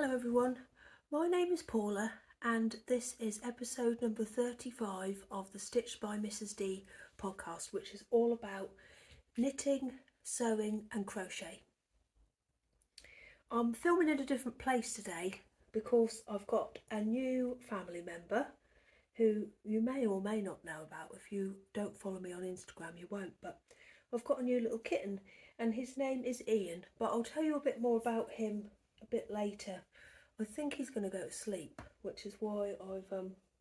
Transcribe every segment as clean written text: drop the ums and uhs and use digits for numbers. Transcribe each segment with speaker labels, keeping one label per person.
Speaker 1: Hello everyone, my name is Paula and this is episode number 35 of the Stitched by Mrs D podcast, which is all about knitting, sewing and crochet. I'm filming in a different place today because I've got a new family member who you may or may not know about. If you don't follow me on Instagram you won't, but I've got a new little kitten and his name is Ian, but I'll tell you a bit more about him a bit later. I think he's going to go to sleep, which is why I've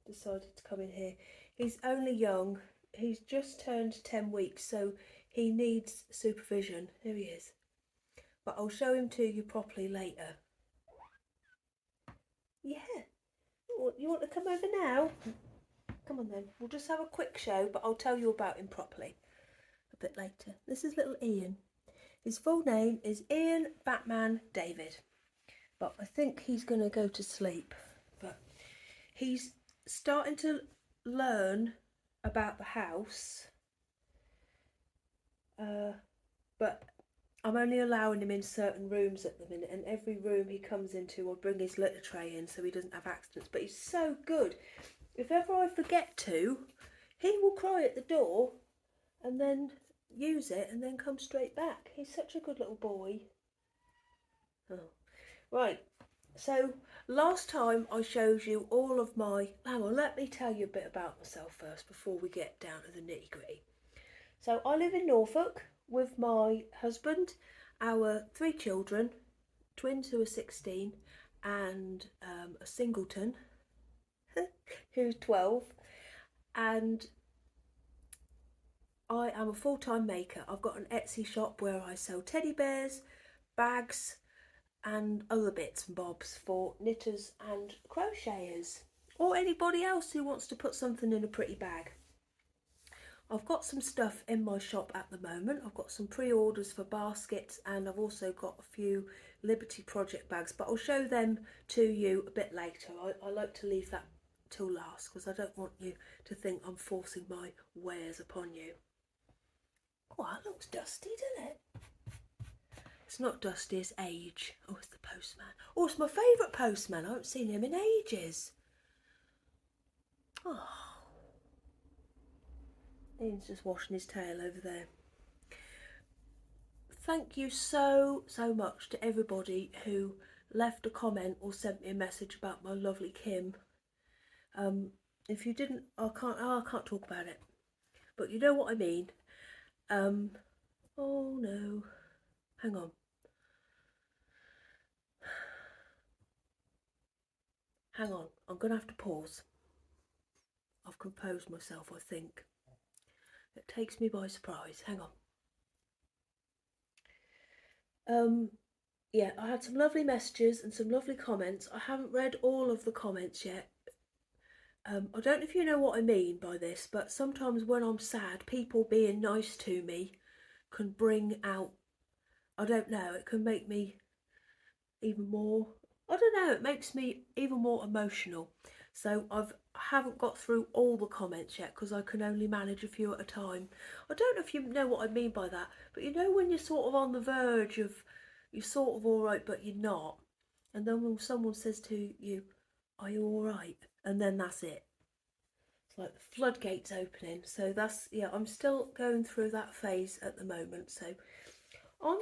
Speaker 1: decided to come in here. He's only young, he's just turned 10 weeks, so he needs supervision. Here he is. But I'll show him to you properly later. Yeah. You want to come over now? Come on then, we'll just have a quick show, but I'll tell you about him properly a bit later. This is little Ian. His full name is Ian Batman David, but I think he's going to go to sleep. But he's starting to learn about the house, but I'm only allowing him in certain rooms at the minute, and every room he comes into I'll bring his litter tray in so he doesn't have accidents. But he's so good. If ever I forget to, he will cry at the door and then use it and then come straight back. He's such a good little boy. Oh. Right, so last time I showed you all of my... Hang on, let me tell you a bit about myself first before we get down to the nitty gritty. So I live in Norfolk with my husband, our 3 children, twins who are 16 and a singleton who's 12, and I am a full-time maker. I've got an Etsy shop where I sell teddy bears, bags and other bits and bobs for knitters and crocheters, or anybody else who wants to put something in a pretty bag. I've got some stuff in my shop at the moment. I've got some pre-orders for baskets and I've also got a few Liberty Project bags, but I'll show them to you a bit later. I like to leave that till last because I don't want you to think I'm forcing my wares upon you. Oh, that looks dusty, doesn't it? It's not dusty, it's age. Oh, it's the postman. Oh, it's my favourite postman. I haven't seen him in ages. Oh. Ian's just washing his tail over there. Thank you so much to everybody who left a comment or sent me a message about my lovely Kim. If you didn't, I can't talk about it, but you know what I mean. Oh no, hang on. Hang on, I'm gonna have to pause. I've composed myself, I think. It takes me by surprise. Hang on. Yeah, I had some lovely messages and some lovely comments. I haven't read all of the comments yet. I don't know if you know what I mean by this, but sometimes when I'm sad, people being nice to me can bring out, I don't know, it can make me even more, I don't know, it makes me even more emotional. So I haven't got through all the comments yet because I can only manage a few at a time. I don't know if you know what I mean by that, but you know when you're sort of on the verge of, you're sort of alright but you're not, and then when someone says to you, are you alright? And then that's it. It's like the floodgates opening. So that's, yeah, I'm still going through that phase at the moment. So I'm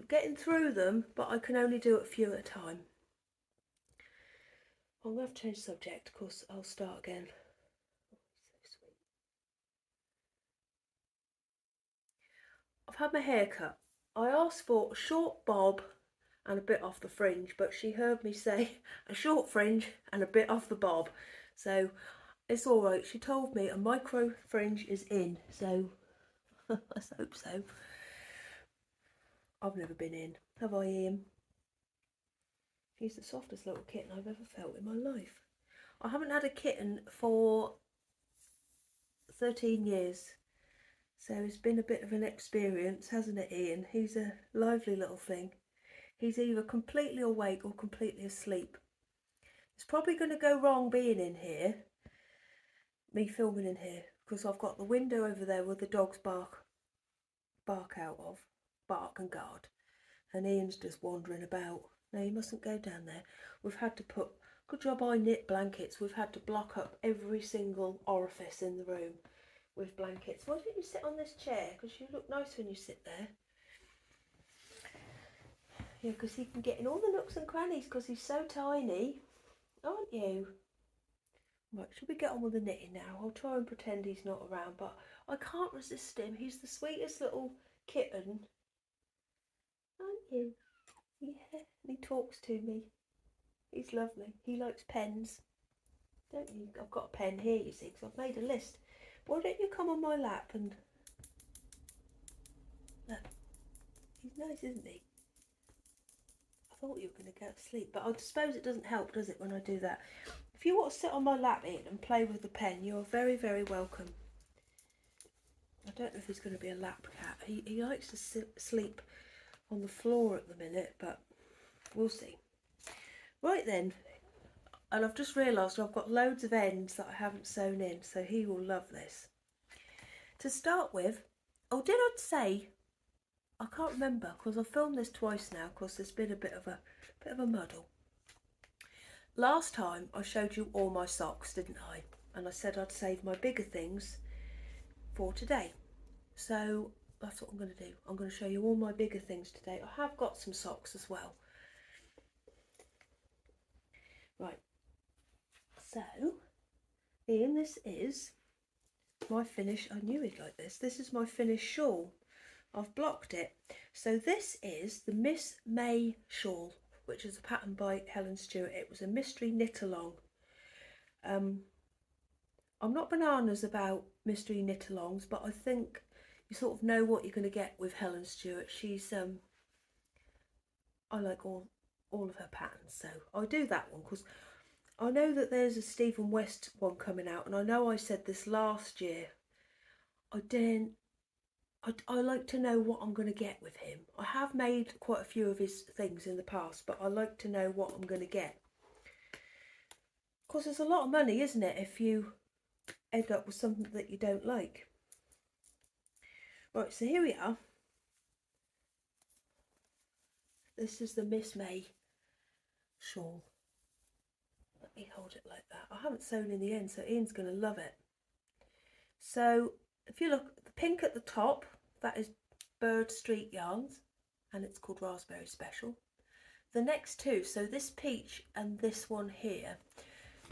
Speaker 1: getting through them, but I can only do a few at a time. I'm going to have to change the subject because I'll start again. Oh, so sweet. I've had my hair cut. I asked for a short bob and a bit off the fringe, but she heard me say a short fringe and a bit off the bob. So it's all right. She told me a micro fringe is in, so let's hope so. I've never been in, have I, Ian? He's the softest little kitten I've ever felt in my life. I haven't had a kitten for 13 years, so it's been a bit of an experience, hasn't it, Ian? He's a lively little thing. He's either completely awake or completely asleep. It's probably going to go wrong being in here, me filming in here, because I've got the window over there where the dogs bark out of, bark and guard, and Ian's just wandering about. No, you mustn't go down there. We've had to put, good job I knit blankets, we've had to block up every single orifice in the room with blankets. Why don't you sit on this chair? Because you look nice when you sit there. Yeah, because he can get in all the nooks and crannies because he's so tiny, aren't you? Right, should we get on with the knitting now? I'll try and pretend he's not around, but I can't resist him. He's the sweetest little kitten, aren't you? Yeah, and he talks to me. He's lovely. He likes pens, don't you? I've got a pen here, you see, because I've made a list. Why don't you come on my lap and look? He's nice, isn't he? I thought you were going to go to sleep, but I suppose it doesn't help, does it, when I do that? If you want to sit on my lap, Ian, and play with the pen, you're very, very welcome. I don't know if he's going to be a lap cat. He likes to sleep on the floor at the minute, but we'll see. Right then, and I've just realised I've got loads of ends that I haven't sewn in, so he will love this. To start with, oh, did I say? I can't remember because I've filmed this twice now because there's been a bit of a muddle. Last time I showed you all my socks, didn't I? And I said I'd save my bigger things for today. So that's what I'm going to do. I'm going to show you all my bigger things today. I have got some socks as well. Right. So, Ian, this is my finish. I knew he'd like this. This is my finished shawl. I've blocked it. So this is the Miss May shawl, which is a pattern by Helen Stewart. It was a mystery knit along. I'm not bananas about mystery knit alongs, but I think you sort of know what you're going to get with Helen Stewart. She's I like all of her patterns, so I do that one because I know that there's a Stephen West one coming out, and I know I said this last year. I like to know what I'm going to get with him. I have made quite a few of his things in the past, but I like to know what I'm going to get. Because there's a lot of money, isn't it, if you end up with something that you don't like. Right, so here we are. This is the Miss May shawl. Let me hold it like that. I haven't sewn in the end, so Ian's going to love it. So if you look, the pink at the top, that is Bird Street Yarns, and it's called Raspberry Special. The next two, so this peach and this one here,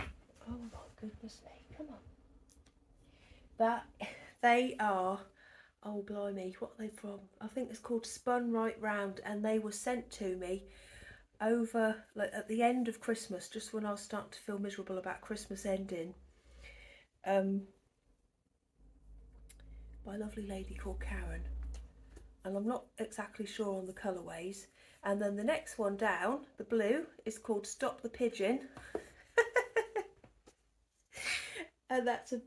Speaker 1: oh my goodness me, come on. That, they are, oh blimey, what are they from? I think it's called Spun Right Round, and they were sent to me over, like at the end of Christmas, just when I was starting to feel miserable about Christmas ending. By a lovely lady called Karen, and I'm not exactly sure on the colourways. And then the next one down, the blue, is called Stop the Pigeon. And that's a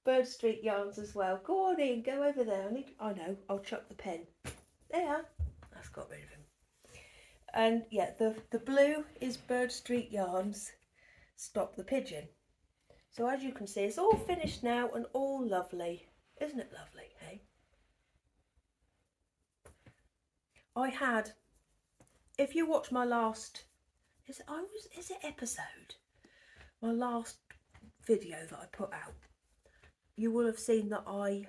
Speaker 1: Bird Street Yarns as well. Go on in, go over there. I know, I'll chuck the pen. There, that's got rid of him. And yeah, the blue is Bird Street Yarns, Stop the Pigeon. So as you can see, it's all finished now and all lovely. Isn't it lovely, hey? I had, if you watch my last, is it episode? My last video that I put out, you will have seen that I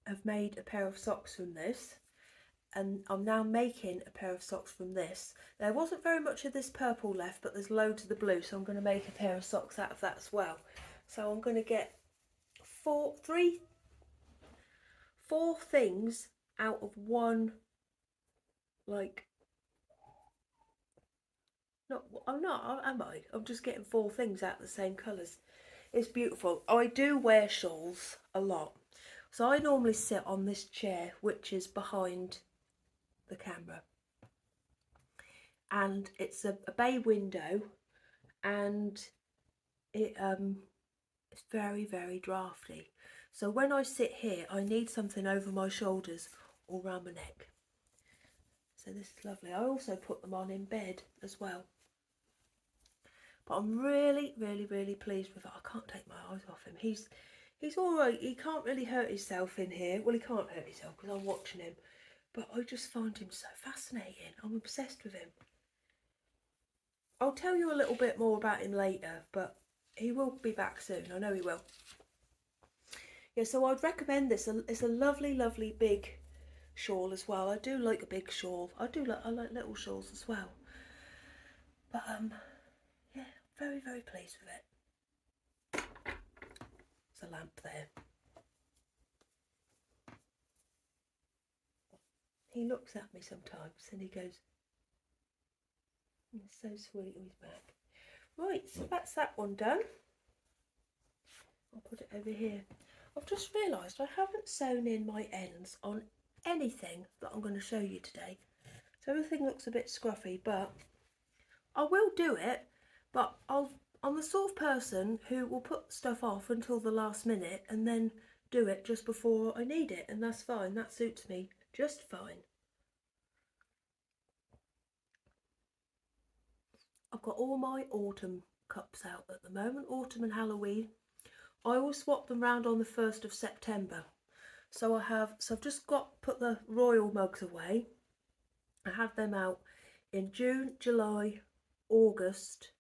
Speaker 1: have made a pair of socks from this, and I'm now making a pair of socks from this. There wasn't very much of this purple left, but there's loads of the blue, so I'm going to make a pair of socks out of that as well. So I'm going to get four things out of one, like, I'm not, am I? I'm just getting four things out of the same colours. It's beautiful. I do wear shawls a lot. So I normally sit on this chair, which is behind the camera. And it's a bay window, and it's very, very drafty. So when I sit here, I need something over my shoulders or around my neck. So this is lovely. I also put them on in bed as well. But I'm really, really, really pleased with it. I can't take my eyes off him. He's all right. He can't really hurt himself in here. Well, he can't hurt himself because I'm watching him. But I just find him so fascinating. I'm obsessed with him. I'll tell you a little bit more about him later, but he will be back soon. I know he will. Yeah, so I'd recommend this. It's a lovely, lovely big shawl as well. I do like a big shawl. I like little shawls as well. But yeah, very, very pleased with it. There's a lamp there. He looks at me sometimes and he goes, "It's so sweet on his back." Right, so that's that one done. I'll put it over here. I've just realised I haven't sewn in my ends on anything that I'm going to show you today. So everything looks a bit scruffy, but I will do it. But I'm the sort of person who will put stuff off until the last minute and then do it just before I need it, and that's fine. That suits me just fine. I've got all my autumn cups out at the moment, autumn and Halloween. I will swap them round on the 1st of September. So I've just put the royal mugs away. I have them out in June, July, August,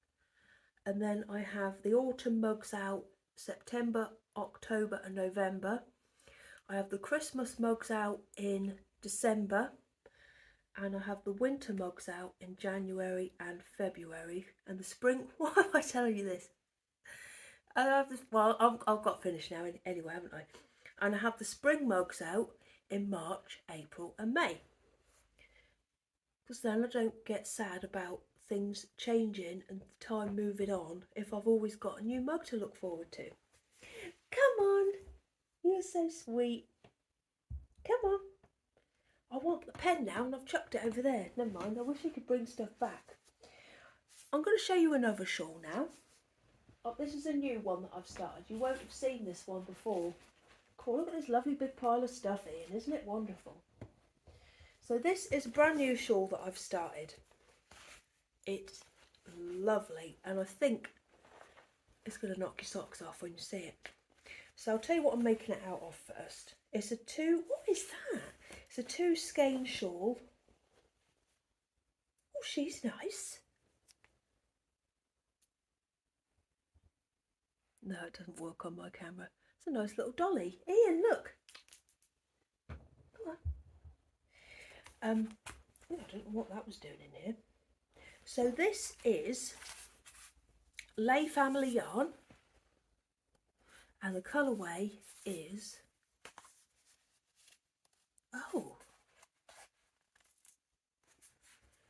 Speaker 1: and then I have the autumn mugs out September, October and November. I have the Christmas mugs out in December, and I have the winter mugs out in January and February, and the spring. Why am I telling you this? I have this, well, I've got finished now anyway, haven't I? And I have the spring mugs out in March, April and May. Because then I don't get sad about things changing and time moving on if I've always got a new mug to look forward to. Come on, you're so sweet. Come on. I want the pen now and I've chucked it over there. Never mind, I wish I could bring stuff back. I'm going to show you another shawl now. Oh, this is a new one that I've started. You won't have seen this one before. Cool, look at this lovely big pile of stuff in. Isn't it wonderful? So this is a brand new shawl that I've started. It's lovely, and I think it's going to knock your socks off when you see it. So I'll tell you what I'm making it out of first. It's a what is that? It's a 2 skein shawl. Oh, she's nice. No, it doesn't work on my camera. It's a nice little dolly. Ian, look. Come on. I don't know what that was doing in here. So this is Lay Family yarn, and the colourway is, oh,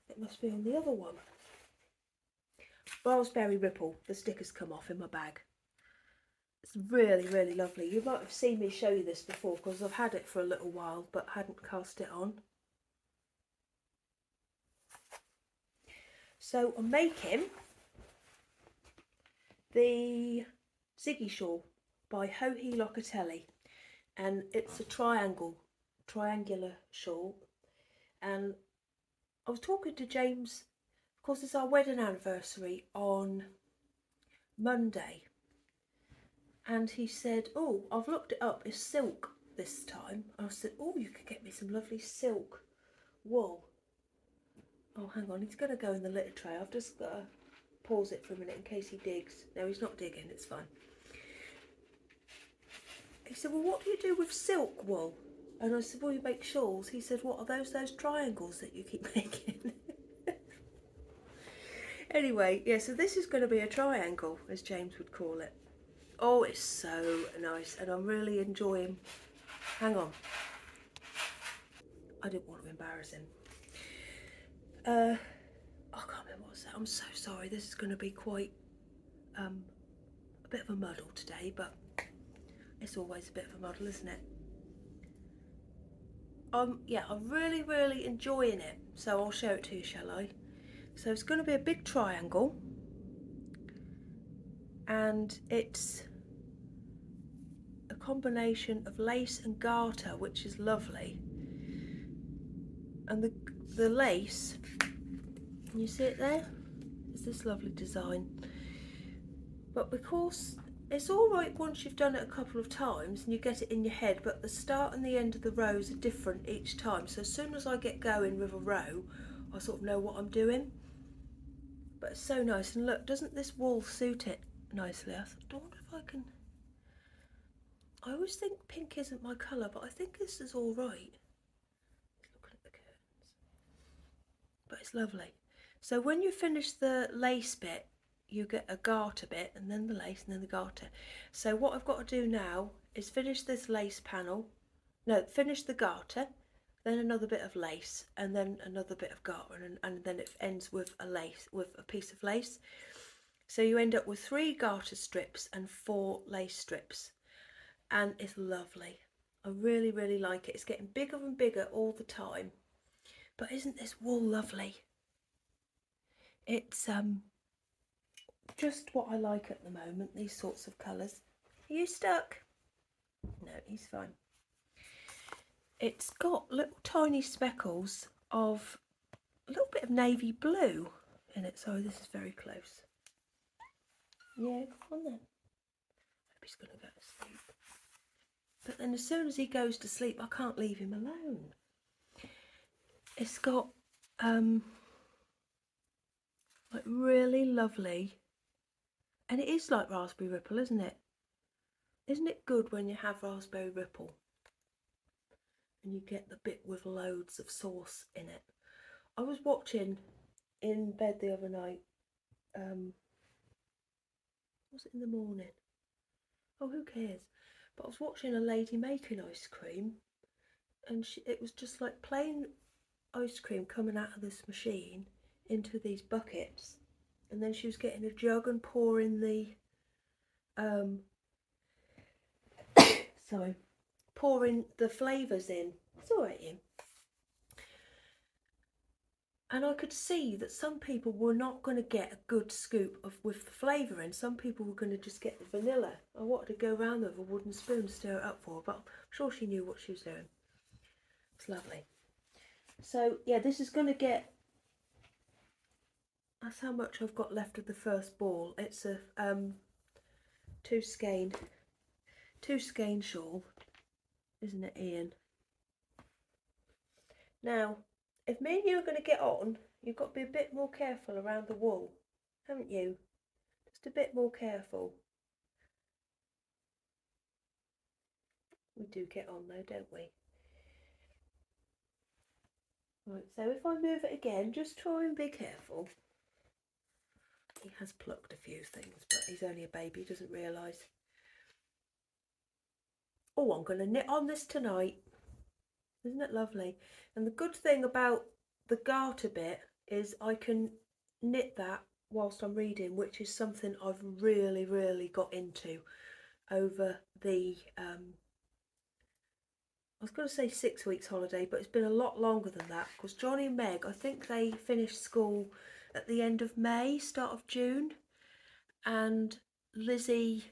Speaker 1: it must be on the other one. Raspberry Ripple. The stickers come off in my bag. It's really, really lovely. You might have seen me show you this before because I've had it for a little while but hadn't cast it on. So I'm making the Ziggy Shawl by Johi Locatelli, and it's a triangular shawl. And I was talking to James, of course it's our wedding anniversary on Monday, and he said, oh, I've looked it up, it's silk this time. I said, oh, you could get me some lovely silk wool. Oh, hang on, he's going to go in the litter tray. I've just got to pause it for a minute in case he digs. No, he's not digging, it's fine. He said, well, what do you do with silk wool? And I said, well, you make shawls. He said, what are those triangles that you keep making? Anyway, yeah, so this is going to be a triangle, as James would call it. Oh, it's so nice, and I'm really enjoying. Hang on. I didn't want to embarrass him. I can't remember what's that. I'm so sorry. This is going to be quite a bit of a muddle today, but it's always a bit of a muddle, isn't it? Yeah, I'm really, really enjoying it. So I'll show it to you, shall I? So it's going to be a big triangle, and it's a combination of lace and garter, which is lovely. And the lace, can you see it there? It's this lovely design. But because it's all right once you've done it a couple of times and you get it in your head, but the start and the end of the rows are different each time. So as soon as I get going with a row, I sort of know what I'm doing. but it's so nice. And look, doesn't this wool suit it nicely? I wonder if I can. I always think pink isn't my colour, but I think this is all right. Looking at the curtains, but it's lovely. So when you finish the lace bit, you get a garter bit, and then the lace, and then the garter. So what I've got to do now is finish this lace panel. No, finish the garter, then another bit of lace, and then another bit of garter, and then it ends with a piece of lace. So you end up with 3 garter strips and 4 lace strips, and it's lovely. I really, really like it. It's getting bigger and bigger all the time. But isn't this wool lovely? It's just what I like at the moment, these sorts of colours. Are you stuck? No, he's fine. It's got little tiny speckles of a little bit of navy blue in it. Sorry, this is very close. Yeah, come on then. I hope he's going to go to sleep. But then as soon as he goes to sleep, I can't leave him alone. It's got like really lovely, and it is like raspberry ripple, isn't it? Isn't it good when you have raspberry ripple and you get the bit with loads of sauce in it? I was watching in bed the other night, was it in the morning? Oh, who cares? But I was watching a lady making ice cream, and it was just like plain ice cream coming out of this machine into these buckets, and then she was getting a jug and pouring the pouring the flavours in. It's all right, Ian. And I could see that some people were not going to get a good scoop with the flavour in. Some people were going to just get the vanilla. I wanted to go around with a wooden spoon to stir it up for her, but I'm sure she knew what she was doing. It's lovely. So yeah, this is going to get, that's how much I've got left of the first ball. It's a two skein shawl, isn't it, Ian? Now, if me and you are going to get on, you've got to be a bit more careful around the wool, haven't you? Just a bit more careful. We do get on though, don't we? Right, so if I move it again, just try and be careful. He has plucked a few things, but he's only a baby, he doesn't realise. Oh, I'm going to knit on this tonight. Isn't it lovely? And the good thing about the garter bit is I can knit that whilst I'm reading, which is something I've really, really got into over the, I was going to say 6 weeks holiday, but it's been a lot longer than that, because Johnny and Meg, I think they finished school at the end of May, start of June, and Lizzie,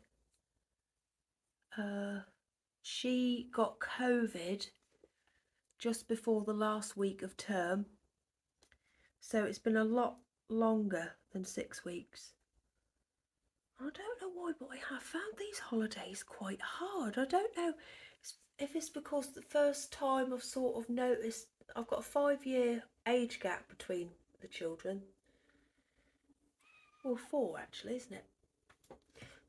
Speaker 1: she got COVID just before the last week of term, so it's been a lot longer than 6 weeks. I don't know why, but I have found these holidays quite hard. I don't know if it's because the first time I've sort of noticed I've got a 5-year age gap between the children. Well, 4 actually, isn't it?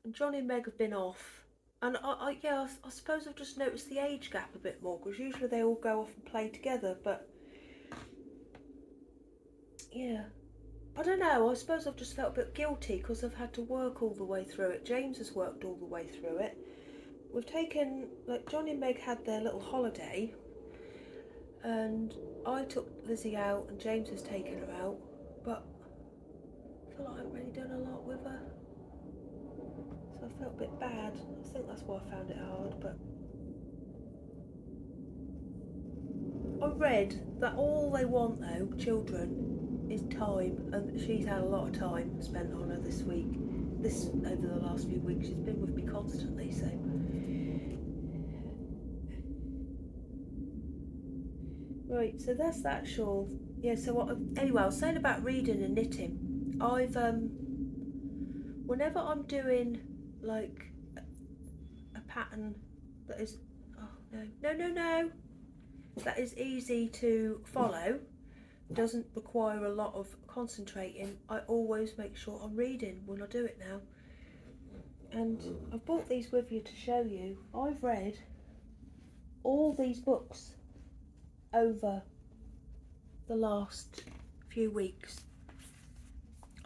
Speaker 1: And Johnny and Meg have been off, and I suppose I've just noticed the age gap a bit more, because usually they all go off and play together, but yeah, I don't know, I suppose I've just felt a bit guilty because I've had to work all the way through it. James has worked all the way through it. We've taken, like, Johnny and Meg had their little holiday, and I took Lizzie out and James has taken her out, but I feel like I haven't really done a lot with her, so I felt a bit bad. I think that's why I found it hard. But I read that all they want though, children, is time, and she's had a lot of time spent on her this week. Over the last few weeks, she's been with me constantly, so. Right, so that's that shawl. Yeah, so anyway, I was saying about reading and knitting. I've, whenever I'm doing like a pattern that is, oh no, that is easy to follow, doesn't require a lot of concentrating, I always make sure I'm reading when I do it now. And I've brought these with you to show you. I've read all these books over the last few weeks.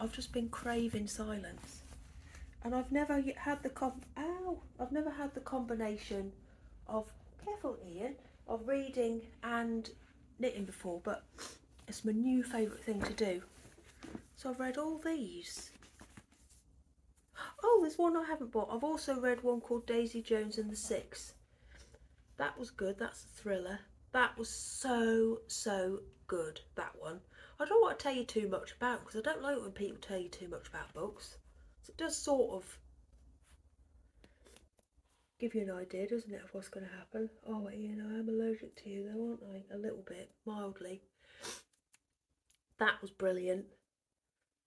Speaker 1: I've just been craving silence, and I've never had the I've never had the combination of, careful Ian, of reading and knitting before, but it's my new favourite thing to do. So I've read all these. Oh, there's one I haven't bought. I've also read one called Daisy Jones and the Six. That was good. That's a thriller. That was so good, that one. I don't want to tell you too much about, because I don't like when people tell you too much about books. So it does sort of give you an idea, doesn't it, of what's going to happen. Oh, Ian, I am allergic to you though, aren't I? A little bit, mildly. That was brilliant.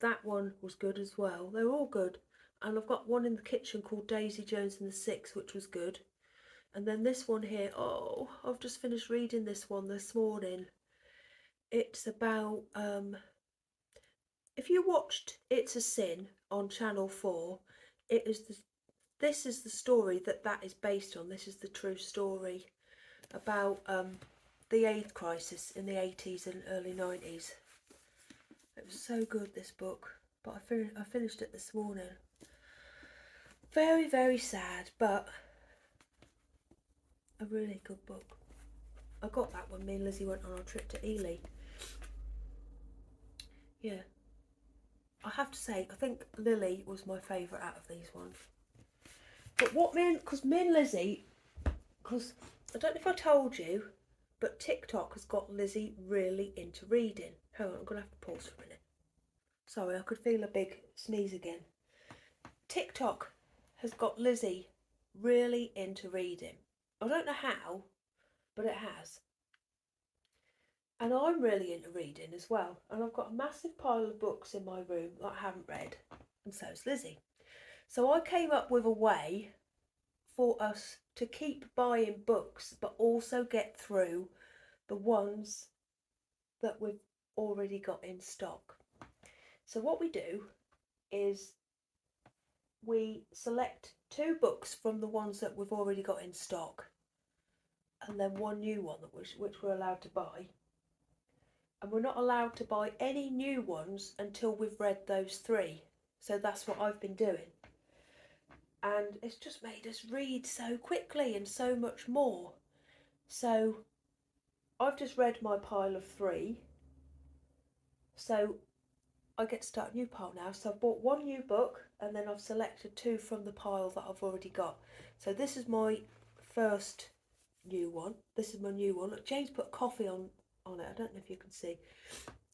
Speaker 1: That one was good as well. They're all good. And I've got one in the kitchen called Daisy Jones and the Six, which was good. And then this one here, oh, I've just finished reading this one this morning. It's about, if you watched It's a Sin on Channel 4, this is the story that is based on. This is the true story about the AIDS crisis in the 80s and early 90s. It was so good, this book, but I finished it this morning. Very sad, but a really good book. I got that when me and Lizzie went on our trip to Ely. Yeah, I have to say, I think Lily was my favourite out of these ones. But because me and Lizzie, because I don't know if I told you, but TikTok has got Lizzie really into reading. Hang on, I'm going to have to pause for a minute. Sorry, I could feel a big sneeze again. TikTok has got Lizzie really into reading. I don't know how, but it has. And I'm really into reading as well. And I've got a massive pile of books in my room that I haven't read. And so's Lizzie. So I came up with a way for us to keep buying books, but also get through the ones that we've already got in stock. So what we do is we select 2 books from the ones that we've already got in stock, and then one new one which we're allowed to buy. And we're not allowed to buy any new ones until we've read those 3. So that's what I've been doing. And it's just made us read so quickly and so much more. So I've just read my pile of 3. So I get to start a new pile now. So I've bought 1 new book, and then I've selected 2 from the pile that I've already got. So this is my first new one. This is my new one. Look, James put Kofi on it. I don't know if you can see.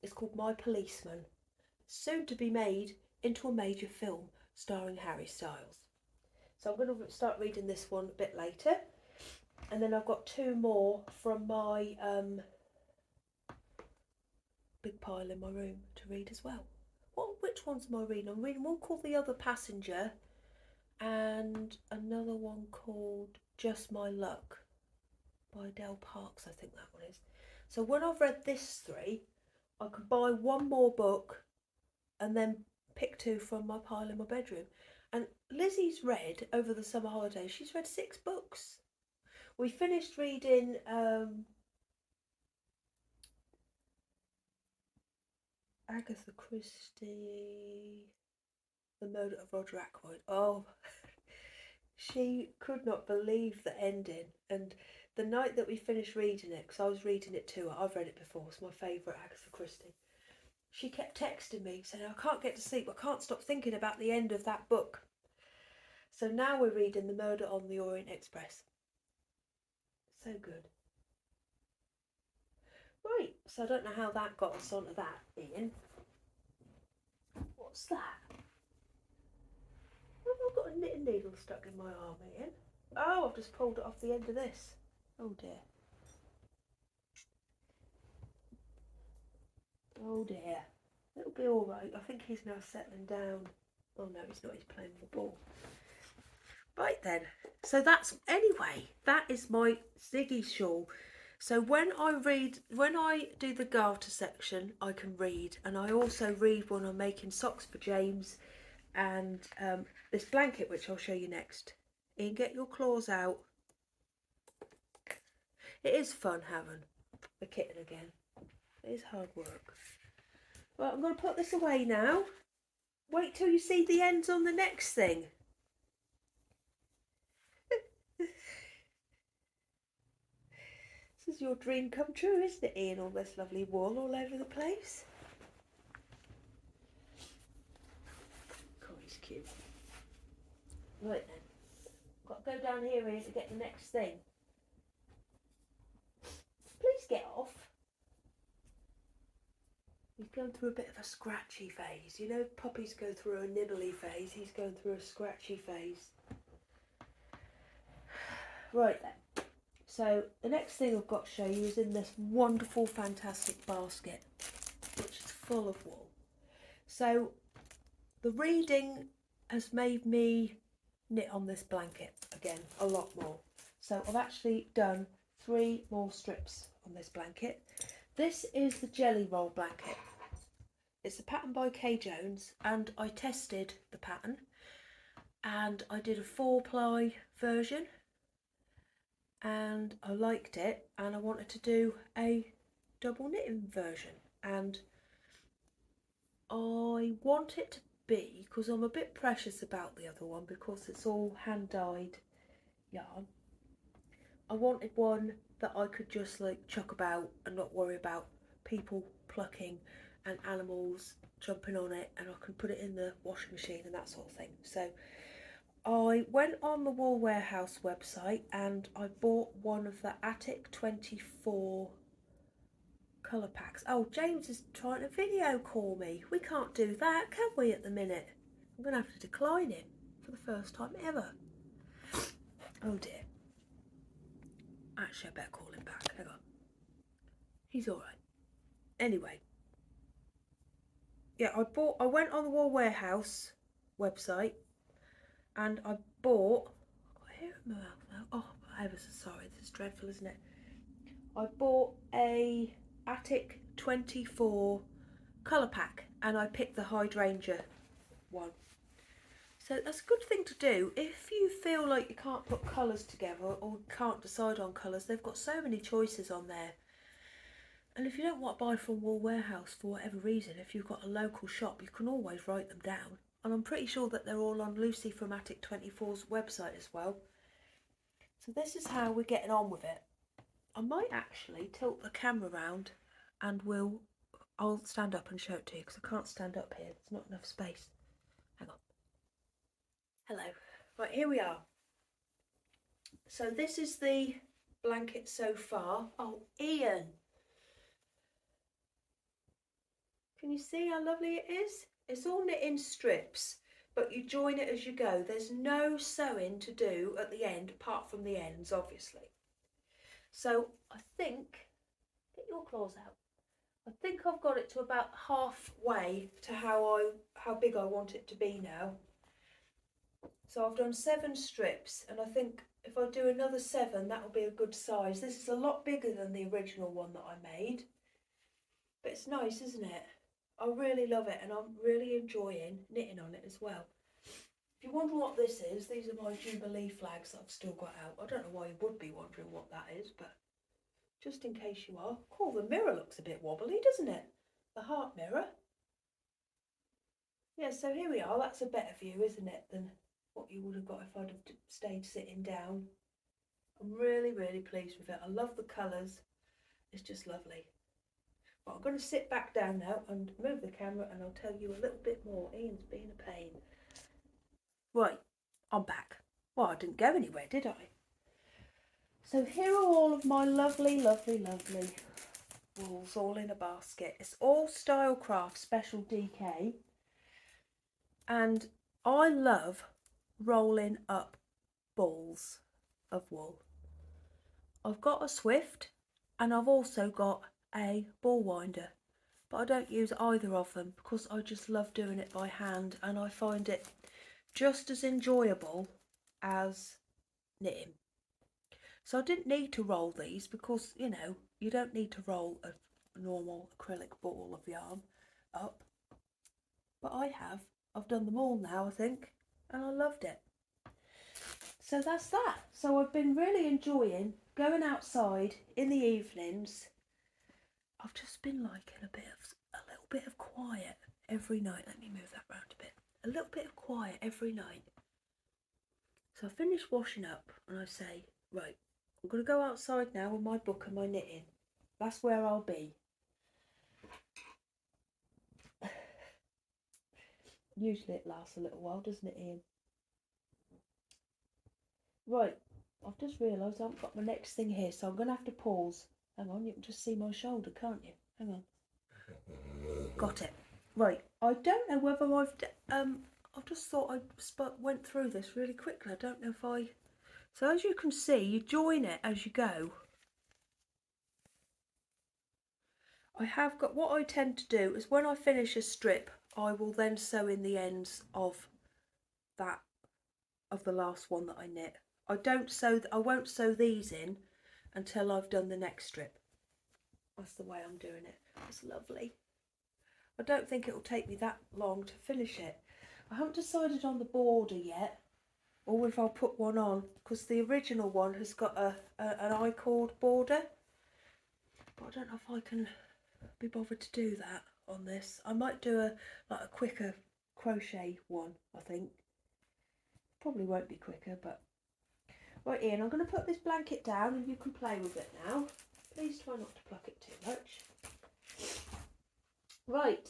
Speaker 1: It's called My Policeman. Soon to be made into a major film starring Harry Styles. So I'm going to start reading this one a bit later. And then I've got 2 more from my big pile in my room to read as well. Which ones am I reading? I'm reading one called The Other Passenger and another one called Just My Luck by Del Parks, I think that one is. So when I've read this 3, I can buy 1 more book and then pick 2 from my pile in my bedroom. And Lizzie's read, over the summer holidays, she's read 6 books. We finished reading Agatha Christie, The Murder of Roger Ackroyd. Oh, she could not believe the ending. And the night that we finished reading it, because I was reading it to her, I've read it before, it's my favourite Agatha Christie. She kept texting me saying, I can't get to sleep, I can't stop thinking about the end of that book. So now we're reading The Murder on the Orient Express. So good. Right, so I don't know how that got us onto that, Ian. What's that? Oh, I've got a knitting needle stuck in my arm, Ian. Oh, I've just pulled it off the end of this. Oh dear. Oh dear. It'll be alright. I think he's now settling down. Oh no, he's not, he's playing with the ball. Right then. So that is my Ziggy shawl. So when I do the garter section, I can read, and I also read when I'm making socks for James and this blanket, which I'll show you next. Ian, get your claws out. It is fun having the kitten again. It is hard work. Right, I'm going to put this away now. Wait till you see the ends on the next thing. This is your dream come true, isn't it, Ian? All this lovely wool all over the place. God, he's cute. Right then. Got to go down here, Ian, to get the next thing. Please get off. He's going through a bit of a scratchy phase. You know, puppies go through a nibbly phase. He's going through a scratchy phase. Right then. So the next thing I've got to show you is in this wonderful, fantastic basket, which is full of wool. So the reading has made me knit on this blanket again a lot more. So I've actually done 3 more strips on this blanket. This is the Jelly Roll blanket. It's a pattern by Kay Jones, and I tested the pattern and I did a 4-ply version and I liked it, and I wanted to do a double knitting version, and I want it to be, because I'm a bit precious about the other one because it's all hand dyed yarn, I wanted one that I could just like chuck about and not worry about people plucking and animals jumping on it, and I can put it in the washing machine and that sort of thing. So I went on the Wool Warehouse website and I bought one of the Attic 24 colour packs. Oh, James is trying to video call me. We can't do that, can we, at the minute? I'm going to have to decline him for the first time ever. Oh dear. Actually, I better call him back. Hang on. He's alright. Anyway. Yeah, I went on the Wool Warehouse website and I bought, I've got hair in my mouth now. Oh, I'm ever so sorry, this is dreadful, isn't it? I bought a Attic 24 colour pack and I picked the Hydrangea one. So that's a good thing to do if you feel like you can't put colours together or can't decide on colours. They've got so many choices on there. And if you don't want to buy from Wool Warehouse for whatever reason, if you've got a local shop, you can always write them down. And I'm pretty sure that they're all on Lucy from Attic 24's website as well. So this is how we're getting on with it. I might actually tilt the camera round and I'll stand up and show it to you because I can't stand up here. There's not enough space. Hang on. Hello. Right, here we are. So this is the blanket so far. Oh, Ian. Can you see how lovely it is? It's all knit in strips, but you join it as you go. There's no sewing to do at the end, apart from the ends, obviously. So I think, get your claws out. I think I've got it to about halfway to how big I want it to be now. So I've done 7 strips, and I think if I do another 7, that'll be a good size. This is a lot bigger than the original one that I made, but it's nice, isn't it? I really love it, and I'm really enjoying knitting on it as well. If you wonder what this is, these are my Jubilee flags that I've still got out. I don't know why you would be wondering what that is, but just in case you are. Cool, the mirror looks a bit wobbly, doesn't it? The heart mirror. Yeah, so here we are. That's a better view, isn't it, than what you would have got if I'd have stayed sitting down. I'm really, really pleased with it. I love the colours. It's just lovely. But I'm going to sit back down now and move the camera and I'll tell you a little bit more. Ian's being a pain. Right, I'm back. Well, I didn't go anywhere, did I? So here are all of my lovely, lovely, lovely wools all in a basket. It's all Stylecraft Special DK. And I love rolling up balls of wool. I've got a Swift and I've also got a ball winder, but I don't use either of them because I just love doing it by hand and I find it just as enjoyable as knitting. So I didn't need to roll these because, you know, you don't need to roll a normal acrylic ball of yarn up. But I have. I've done them all now, I think, and I loved it. So that's that. So I've been really enjoying going outside in the evenings. I've just been liking a little bit of quiet every night. Let me move that round a bit. A little bit of quiet every night. So I finish washing up and I say, right, I'm going to go outside now with my book and my knitting. That's where I'll be. Usually it lasts a little while, doesn't it, Ian? Right, I've just realised I haven't got my next thing here, so I'm going to have to pause. Hang on, you can just see my shoulder, can't you? Hang on. Got it. Right, I don't know whether I've just thought I went through this really quickly. I don't know if I... So as you can see, you join it as you go. I have got, what I tend to do is when I finish a strip, I will then sew in the ends of the last one that I knit. I won't sew these in until I've done the next strip. That's the way I'm doing it. It's lovely. I don't think it'll take me that long to finish it. I haven't decided on the border yet, or if I'll put one on, because the original one has got an I-cord border, but I don't know if I can be bothered to do that on this. I might do a quicker crochet one, I think. Probably won't be quicker, but... Right, Ian, I'm going to put this blanket down and you can play with it now. Please try not to pluck it too much. Right.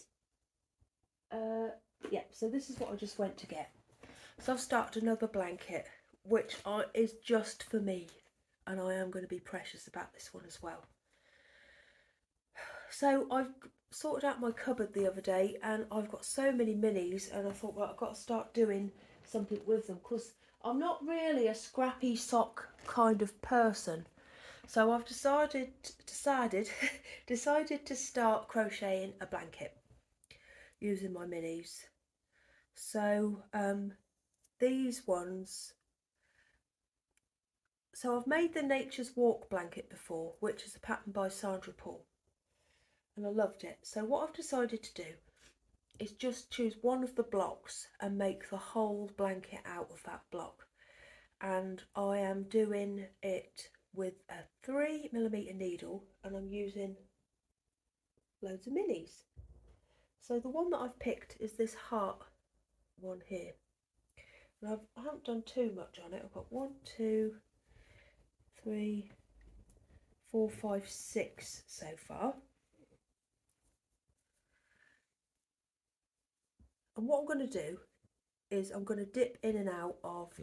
Speaker 1: Yeah, so this is what I just went to get. So I've started another blanket, which is just for me. And I am going to be precious about this one as well. So I've sorted out my cupboard the other day and I've got so many minis, and I thought, well, I've got to start doing something with them because I'm not really a scrappy sock kind of person. So I've decided to start crocheting a blanket using my minis. So these ones, so I've made the Nature's Walk blanket before, which is a pattern by Sandra Paul, and I loved it. So what I've decided to do is just choose one of the blocks and make the whole blanket out of that block. And I am doing it with a 3mm needle, and I'm using loads of minis. So the one that I've picked is this heart one here. And I haven't done too much on it. I've got 1, 2, 3, 4, 5, 6 so far. And what I'm going to do is I'm going to dip in and out of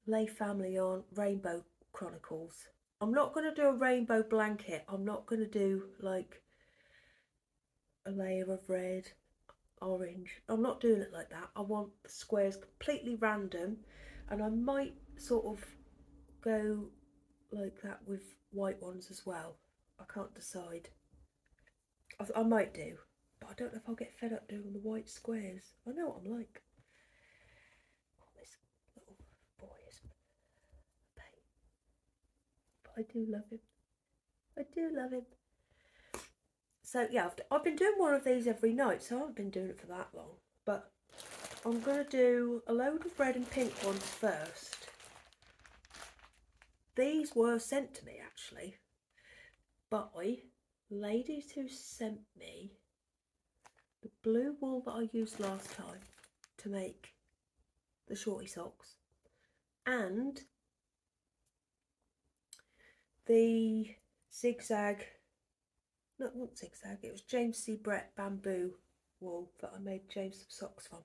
Speaker 1: Lay Family on Rainbow Chronicles. I'm not going to do a rainbow blanket. I'm not going to do like a layer of red, orange. I'm not doing it like that. I want the squares completely random, and I might sort of go like that with white ones as well. I can't decide. I might do, but I don't know if I'll get fed up doing the white squares. I know what I'm like. Oh, this little boy is a pain, but I do love him. I do love him. So yeah, I've been doing one of these every night, so I haven't been doing it for that long. But I'm going to do a load of red and pink ones first. These were sent to me actually by ladies who sent me the blue wool that I used last time to make the shorty socks, and the zigzag, no, not zigzag, it was James C. Brett bamboo wool that I made James some socks from.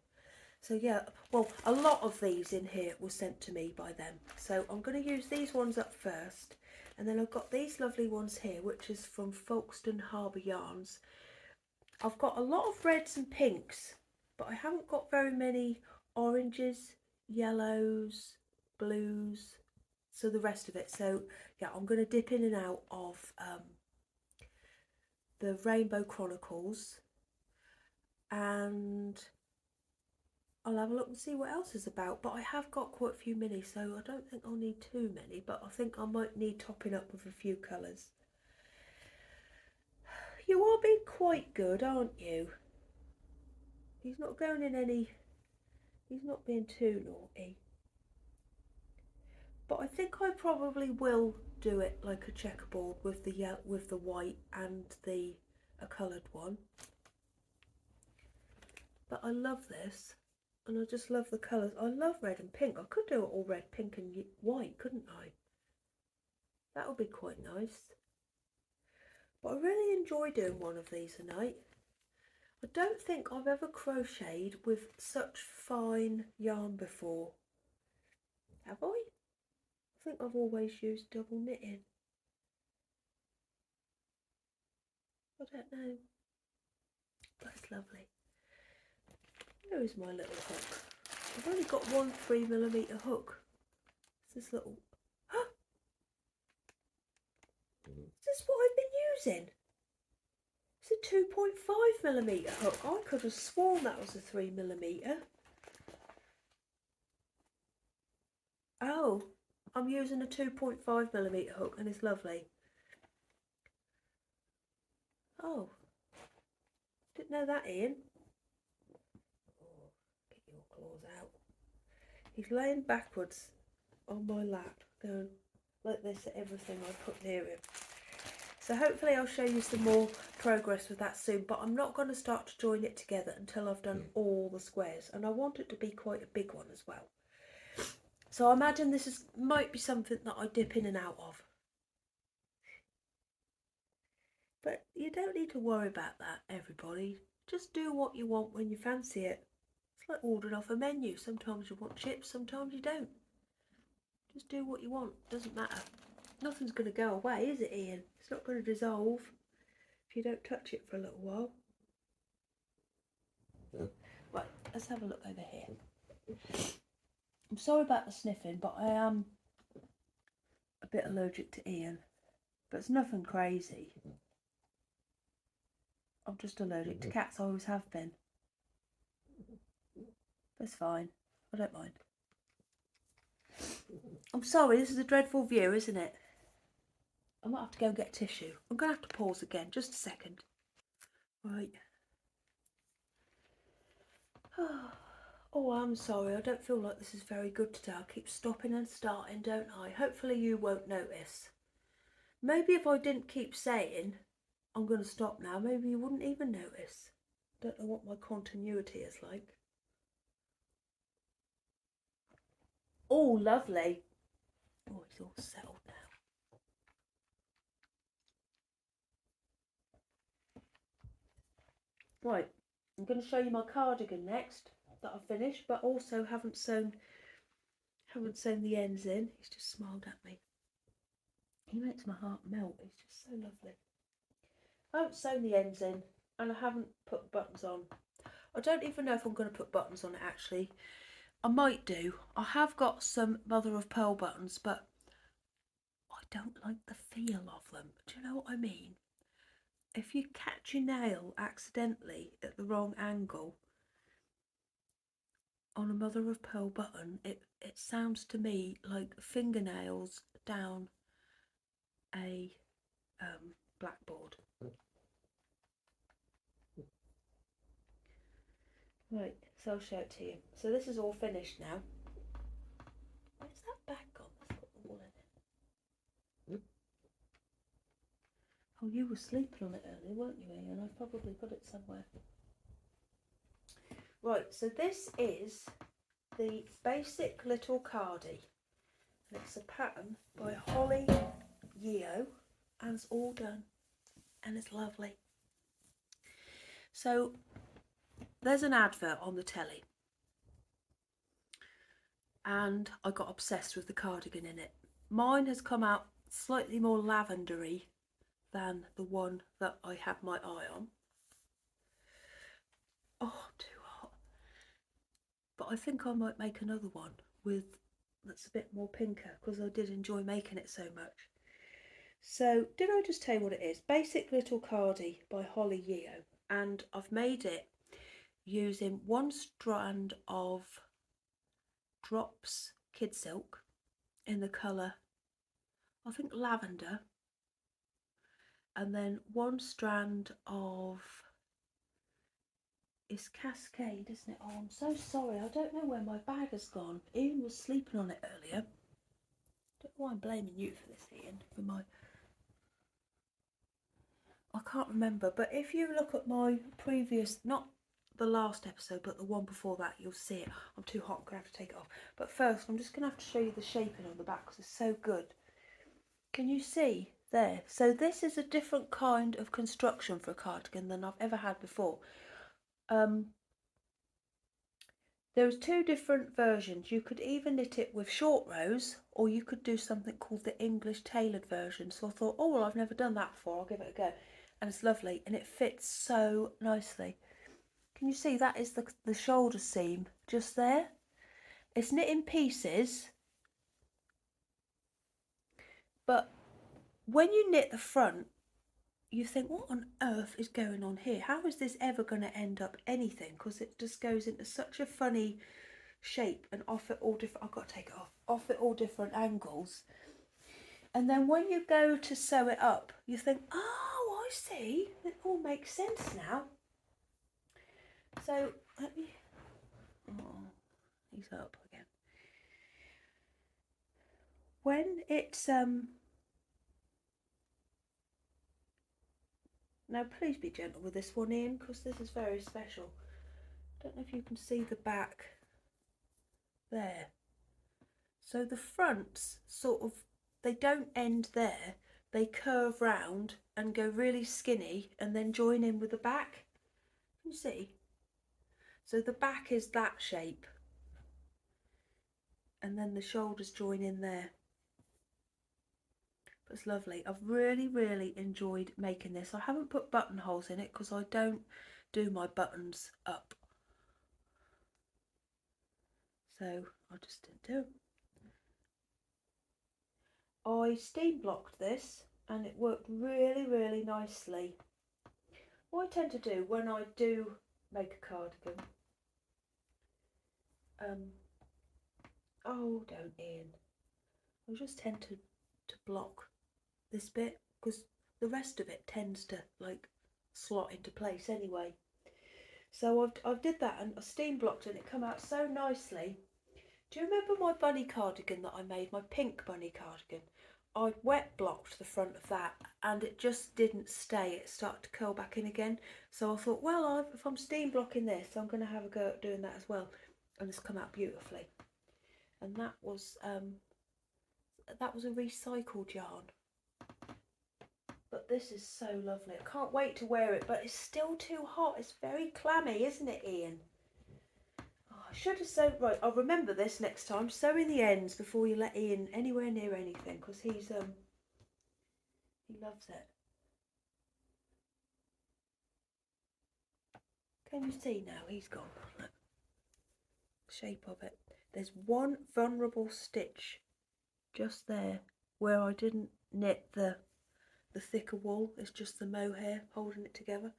Speaker 1: So yeah, well, a lot of these in here were sent to me by them. So I'm going to use these ones up first. And then I've got these lovely ones here, which is from Folkestone Harbour Yarns. I've got a lot of reds and pinks, but I haven't got very many oranges, yellows, blues, so the rest of it. So yeah, I'm going to dip in and out of the Rainbow Chronicles, and I'll have a look and see what else is about. But I have got quite a few minis, so I don't think I'll need too many, but I think I might need topping up with a few colours. You are being quite good, aren't you? He's not going in any... He's not being too naughty. But I think I probably will do it like a checkerboard with the white and the coloured one. But I love this, and I just love the colours. I love red and pink. I could do it all red, pink and white, couldn't I? That would be quite nice. But I really enjoy doing one of these a night. I don't think I've ever crocheted with such fine yarn before. Have I? I think I've always used double knitting. I don't know. But it's lovely. Where is my little hook? I've only got one 3mm hook. It's this little... Is this what I've been using? It's a 2.5mm hook. I could have sworn that was a 3mm. Oh, I'm using a 2.5mm hook and it's lovely. Oh, didn't know that, Ian. Oh, get your claws out. He's laying backwards on my lap, going like this at everything I put near him. So hopefully I'll show you some more progress with that soon, but I'm not going to start to join it together until I've done all the squares, and I want it to be quite a big one as well. So I imagine this might be something that I dip in and out of. But you don't need to worry about that, everybody. Just do what you want when you fancy it. It's like ordering off a menu. Sometimes you want chips, sometimes you don't. Just do what you want. Doesn't matter. Nothing's going to go away, is it, Ian? It's not going to dissolve if you don't touch it for a little while. Right, let's have a look over here. I'm sorry about the sniffing, but I am a bit allergic to Ian. But it's nothing crazy. I'm just allergic to cats. I always have been. It's fine. I don't mind. I'm sorry, this is a dreadful view, isn't it? I might have to go and get tissue. I'm going to have to pause again, just a second. Right. Oh, I'm sorry, I don't feel like this is very good today. I keep stopping and starting, don't I? Hopefully you won't notice. Maybe if I didn't keep saying, I'm going to stop now, maybe you wouldn't even notice. Don't know what my continuity is like. Oh, lovely. Oh, it's all settled now. Right, I'm going to show you my cardigan next that I finished, but also haven't sewn the ends in. He's just smiled at me. He makes my heart melt. He's just so lovely. I haven't sewn the ends in, and I haven't put buttons on. I don't even know if I'm going to put buttons on it, actually. I might do. I have got some mother of pearl buttons, but I don't like the feel of them. Do you know what I mean? If you catch your nail accidentally at the wrong angle on a mother of pearl button, it sounds to me like fingernails down a blackboard. Right, so I'll show it to you. So this is all finished now. Where's that back gone? That's got the wool in it. Oh, you were sleeping on it earlier, weren't you, Ian? I probably put it somewhere. Right, so this is the basic little cardie. And it's a pattern by Holly Yeo, and it's all done. And it's lovely. So there's an advert on the telly. And I got obsessed with the cardigan in it. Mine has come out slightly more lavendery than the one that I had my eye on. Oh, too hot. But I think I might make another one that's a bit more pinker, because I did enjoy making it so much. So did I just tell you what it is? Basic Little Cardie by Holly Yeo, and I've made it using one strand of Drops Kid Silk in the colour, I think lavender, and then one strand of, it's Cascade, isn't it? Oh, I'm so sorry, I don't know where my bag has gone. Ian was sleeping on it earlier. Don't know why I'm blaming you for this, Ian, for my, I can't remember, but if you look at my previous, not the last episode, but the one before that, you'll see it. I'm too hot, I'm going to have to take it off. But first, I'm just going to have to show you the shaping on the back because it's so good. Can you see there? So this is a different kind of construction for a cardigan than I've ever had before. There's two different versions. You could either knit it with short rows or you could do something called the English tailored version. So I thought, oh well, I've never done that before, I'll give it a go. And it's lovely and it fits so nicely. Can you see that is the shoulder seam just there? It's knit in pieces, but when you knit the front, you think, what on earth is going on here? How is this ever going to end up anything? Because it just goes into such a funny shape and off at all different, I've got to take it off at all different angles. And then when you go to sew it up, you think, oh, I see, it all makes sense now. So let me, oh, he's up again. When it's now please be gentle with this one, Ian, because this is very special. Don't know if you can see the back there. So the fronts sort of, they don't end there, they curve round and go really skinny and then join in with the back. Can you see? So the back is that shape and then the shoulders join in there. But it's lovely. I've really enjoyed making this. I haven't put buttonholes in it because I don't do my buttons up. So I just didn't do them. I steam blocked this and it worked really nicely. What I tend to do when I do make a cardigan, oh don't Ian, I just tend to block this bit because the rest of it tends to like slot into place anyway. So I've did that and I steam blocked it and it come out so nicely. Do you remember my bunny cardigan that I made, my pink bunny cardigan? I wet blocked the front of that and it just didn't stay. It started to curl back in again. So I thought, well, if I'm steam blocking this, I'm going to have a go at doing that as well. And it's come out beautifully. And that was a recycled yarn. But this is so lovely. I can't wait to wear it, but it's still too hot. It's very clammy, isn't it, Ian? I should have sewed, right, I'll remember this next time, sew in the ends before you let Ian anywhere near anything, because he loves it. Can you see now? He's gone. Look. Shape of it. There's one vulnerable stitch just there where I didn't knit the thicker wool. It's just the mohair holding it together.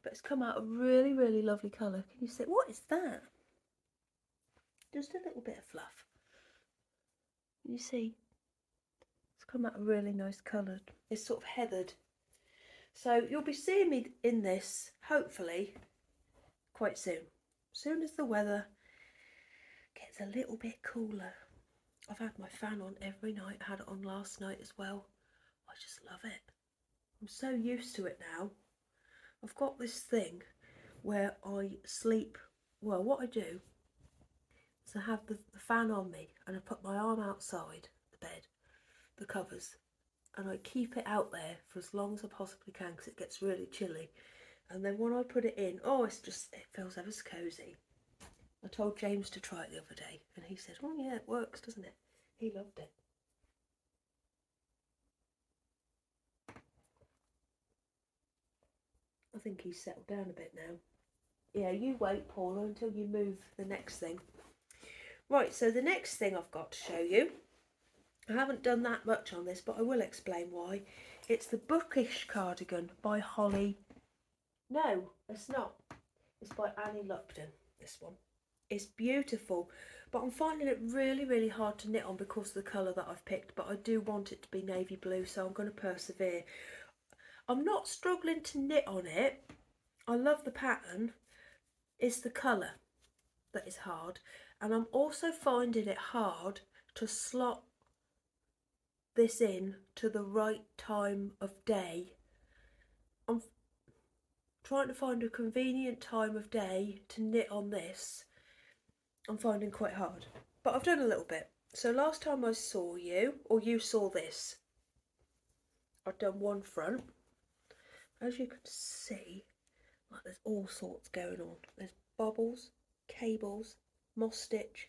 Speaker 1: But it's come out a really lovely colour. Can you see? What is that? Just a little bit of fluff. You see? It's come out a really nice colour. It's sort of heathered. So you'll be seeing me in this, hopefully, quite soon. As soon as the weather gets a little bit cooler. I've had my fan on every night. I had it on last night as well. I just love it. I'm so used to it now. I've got this thing where I sleep, well, what I do is I have the fan on me and I put my arm outside the bed, the covers, and I keep it out there for as long as I possibly can because it gets really chilly. And then when I put it in, oh, it feels ever so cosy. I told James to try it the other day and he said, oh yeah, it works, doesn't it? He loved it. I think he's settled down a bit now. Yeah, you wait, Paula, until you move the next thing. Right, so the next thing I've got to show you, I haven't done that much on this, but I will explain why. It's the Bookish Cardigan by Holly. No, it's not. It's by Annie Lupton, this one. It's beautiful, but I'm finding it really, really hard to knit on because of the colour that I've picked, but I do want it to be navy blue, so I'm going to persevere. I'm not struggling to knit on it. I love the pattern. It's the colour that is hard, and I'm also finding it hard to slot this in to the right time of day. I'm trying to find a convenient time of day to knit on this. I'm finding quite hard, but I've done a little bit. So last time I saw you, or you saw this, I've done one front. As you can see, like, there's all sorts going on. There's bobbles, cables, moss stitch,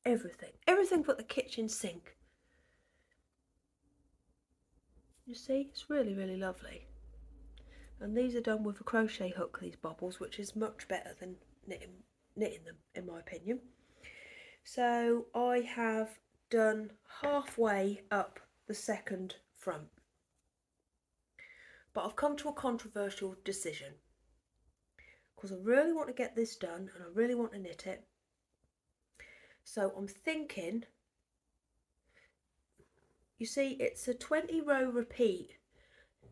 Speaker 1: everything but the kitchen sink. You see, it's really, really lovely. And these are done with a crochet hook, these bobbles, which is much better than knitting them, in my opinion. So I have done halfway up the second front, but I've come to a controversial decision because I really want to get this done and I really want to knit it. So I'm thinking, you see, it's a 20 row repeat.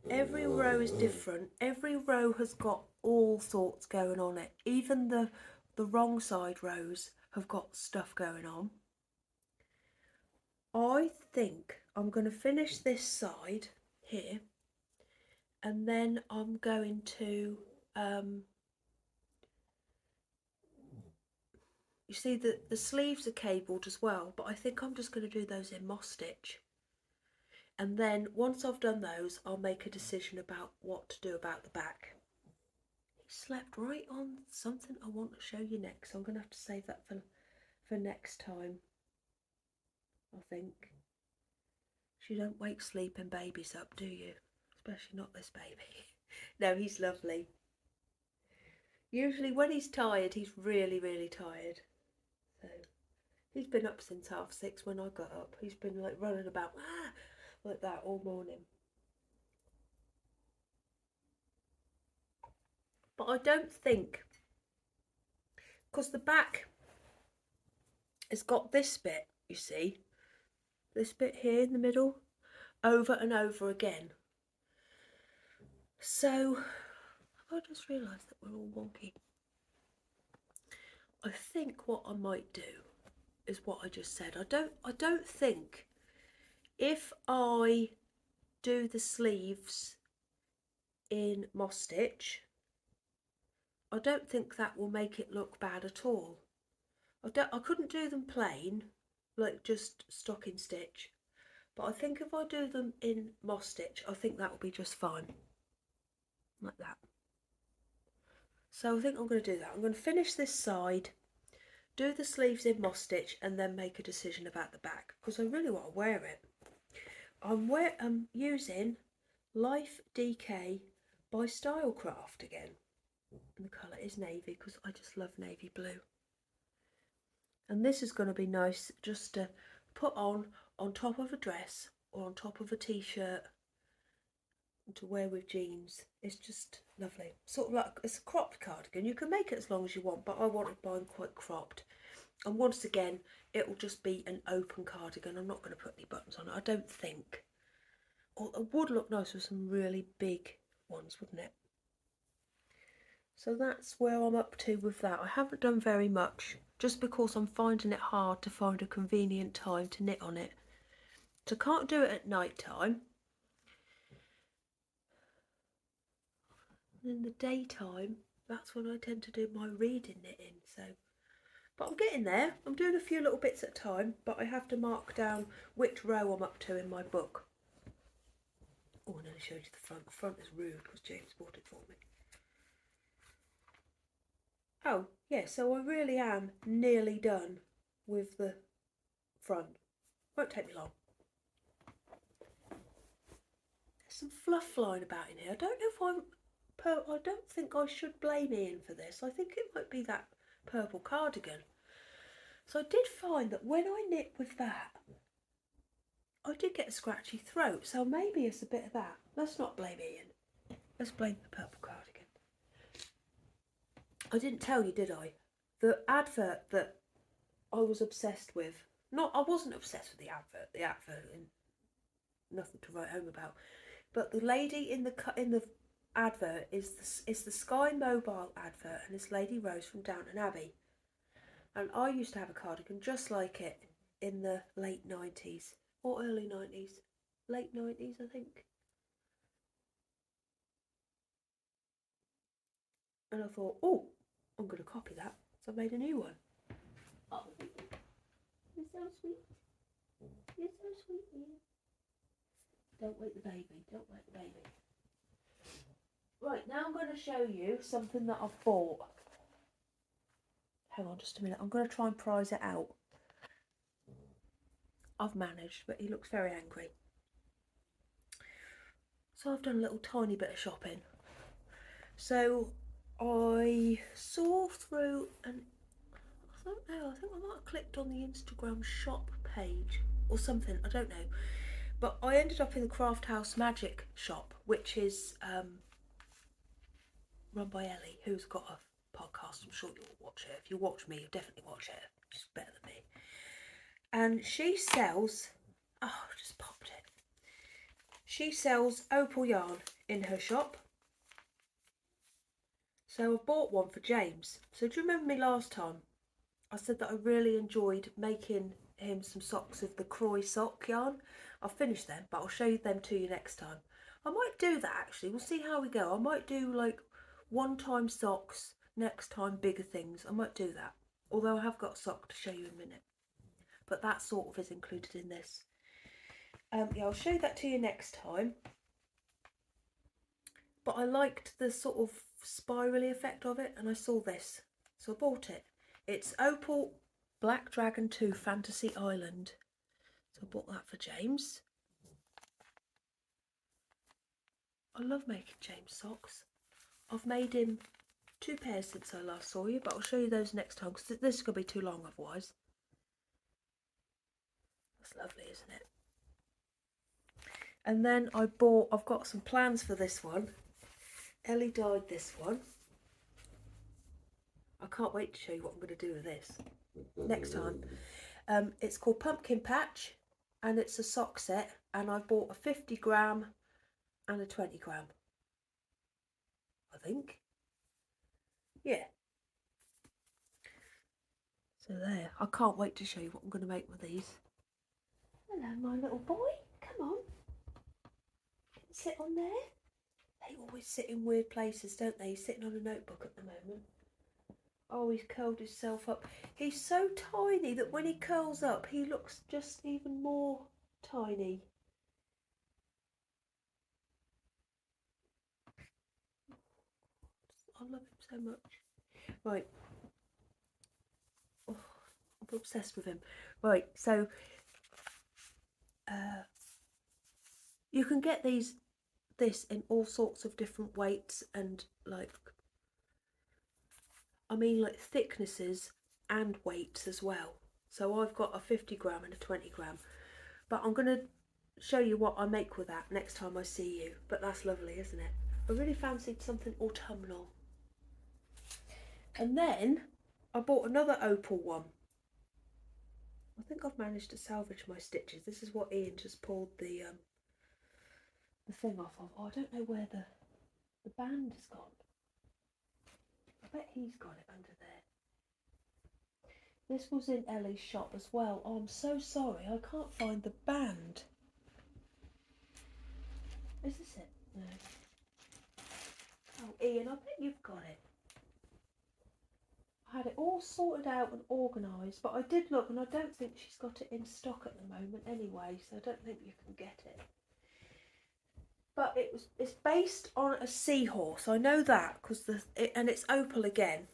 Speaker 1: Every row is different. Every row has got all sorts going on it. Even the wrong side rows have got stuff going on. I think I'm going to finish this side here, and then I'm going to you see the sleeves are cabled as well, but I think I'm just going to do those in moss stitch. And then once I've done those, I'll make a decision about what to do about the back. He slept right on something I want to show you next. So I'm going to have to save that for next time, I think. You don't wake sleeping babies up, do you? Especially not this baby. No, he's lovely. Usually when he's tired, he's really, really tired. So he's been up since 6:30 when I got up. He's been like running about like that all morning. But I don't think, because the back has got this bit, you see, this bit here in the middle, over and over again. So I just realised that we're all wonky. I think what I might do is what I just said. I don't think if I do the sleeves in moss stitch, I don't think that will make it look bad at all. I couldn't do them plain, like just stocking stitch, but I think if I do them in moss stitch, I think that will be just fine, like that. So I think I'm going to do that. I'm going to finish this side, do the sleeves in moss stitch, and then make a decision about the back, because I really want to wear it. I'm using Life DK by Stylecraft again, and the colour is navy because I just love navy blue. And this is going to be nice just to put on top of a dress or on top of a t-shirt to wear with jeans. It's just lovely. Sort of like, it's a cropped cardigan. You can make it as long as you want, but I wanted mine quite cropped. And once again, it will just be an open cardigan. I'm not going to put any buttons on it, I don't think. Or it would look nice with some really big ones, wouldn't it? So that's where I'm up to with that. I haven't done very much, just because I'm finding it hard to find a convenient time to knit on it. So I can't do it at night time. And in the daytime, that's when I tend to do my reading knitting. So, but I'm getting there. I'm doing a few little bits at a time, but I have to mark down which row I'm up to in my book. Oh, I nearly showed you the front. The front is rude because James bought it for me. Oh, yeah, so I really am nearly done with the front. Won't take me long. There's some fluff flying about in here. I don't know if I don't think I should blame Ian for this. I think it might be that purple cardigan. So I did find that when I knit with that, I did get a scratchy throat. So maybe it's a bit of that. Let's not blame Ian. Let's blame the purple cardigan. I didn't tell you, did I? The advert that I was obsessed with. Not, I wasn't obsessed with the advert. The advert, and nothing to write home about. But the lady in the advert is the Sky Mobile advert, and this lady Rose from Downton Abbey. And I used to have a cardigan just like it in the late 90s or early 90s. Late 90s, I think. And I thought, oh, I'm going to copy that. So I made a new one. Oh, you're so sweet. You're so sweet, Ian. Don't wake the baby. Don't wake the baby. Right, now I'm going to show you something that I've bought. Hang on just a minute. I'm going to try and prize it out. I've managed, but he looks very angry. So I've done a little tiny bit of shopping. So I saw through and I don't know, I think I might have clicked on the Instagram shop page or something, I don't know. But I ended up in the Craft House Magic shop, which is run by Ellie, who's got a podcast. I'm sure you'll watch it. If you watch me, you'll definitely watch it. She's better than me. And she sells, oh, I just popped it. She sells opal yarn in her shop. So I bought one for James. So do you remember me last time? I said that I really enjoyed making him some socks of the crochet sock yarn. I've finished them, but I'll show you them to you next time. I might do that actually. We'll see how we go. I might do like one-time socks, next time bigger things. I might do that. Although I have got a sock to show you in a minute. But that sort of is included in this. Yeah, I'll show you that to you next time. But I liked the sort of spirally effect of it, and I saw this, so I bought it. It's Opal Black Dragon 2 Fantasy Island. So I bought that for James. I love making James socks. I've made him 2 pairs since I last saw you, but I'll show you those next time because this is going to be too long otherwise. That's lovely, isn't it? And then I've got some plans for this one. Ellie dyed this one. I can't wait to show you what I'm going to do with this next time. It's called Pumpkin Patch and it's a sock set, and I bought a 50 gram and a 20 gram, I think. Yeah. So there, I can't wait to show you what I'm going to make with these. Hello, my little boy. Come on. Sit on there. They always sit in weird places, don't they? He's sitting on a notebook at the moment. Oh, he's curled himself up. He's so tiny that when he curls up, he looks just even more tiny. I love him so much. Right. Oh, I'm obsessed with him. Right, so you can get this in all sorts of different weights and like thicknesses and weights as well. So I've got a 50 gram and a 20 gram, but I'm going to show you what I make with that next time I see you. But that's lovely, isn't it? I really fancied something autumnal. And then I bought another opal one. I think I've managed to salvage my stitches. This is what Ian just pulled the thing off of. Oh, I don't know where the band has gone. I bet he's got it under there. This was in Ellie's shop as well. Oh, I'm so sorry. I can't find the band. Is this it? No. Oh, Ian, I bet you've got it. I had it all sorted out and organised, but I did look and I don't think she's got it in stock at the moment anyway, so I don't think you can get it. But it's based on a seahorse. I know that because and it's opal again.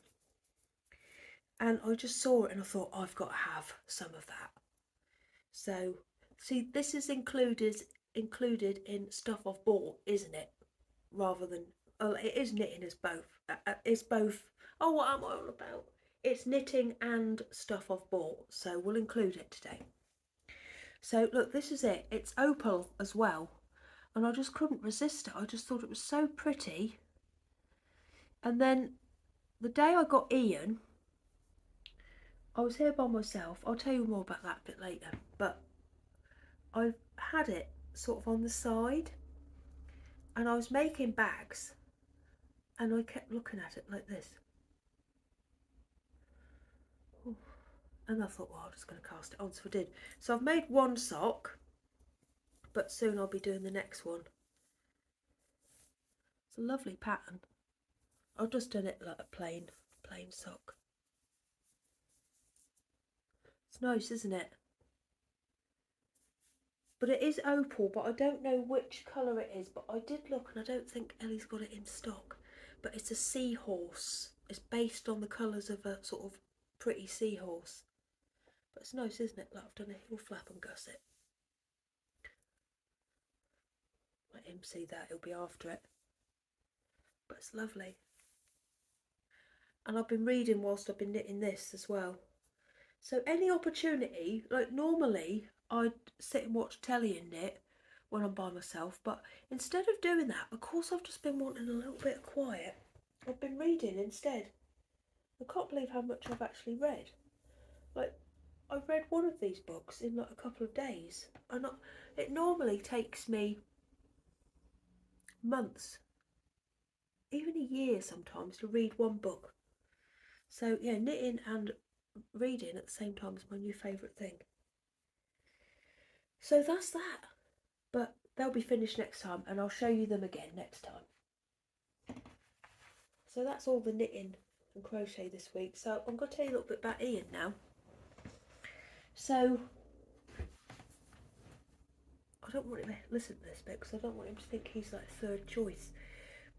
Speaker 1: And I just saw it and I thought, I've got to have some of that. So, see, this is included in stuff I've bought, isn't it? Rather than, oh, it is knitting as both. It's both. Oh, what am I all about? It's knitting and stuff I've bought, so we'll include it today. So look, this is it. It's opal as well, and I just couldn't resist it. I just thought it was so pretty. And then the day I got Ian, I was here by myself. I'll tell you more about that a bit later, but I had it sort of on the side and I was making bags and I kept looking at it like this. And I thought, well, I'm just going to cast it on, so I did. So I've made one sock, but soon I'll be doing the next one. It's a lovely pattern. I've just done it like a plain sock. It's nice, isn't it? But it is opal, but I don't know which colour it is. But I did look and I don't think Ellie's got it in stock. But it's a seahorse. It's based on the colours of a sort of pretty seahorse. But it's nice, isn't it? Like I've done a heel flap and gusset. Let him see that, he'll be after it. But it's lovely. And I've been reading whilst I've been knitting this as well. So any opportunity, like normally I'd sit and watch telly and knit when I'm by myself, but instead of doing that, of course I've just been wanting a little bit of quiet, I've been reading instead. I can't believe how much I've actually read. Like, I've read one of these books in like a couple of days, and it normally takes me months, even a year sometimes, to read one book. So yeah, knitting and reading at the same time is my new favourite thing. So that's that. But they'll be finished next time and I'll show you them again next time. So that's all the knitting and crochet this week. So I'm going to tell you a little bit about Ian now. So I don't want him to listen to this bit because I don't want him to think he's like third choice.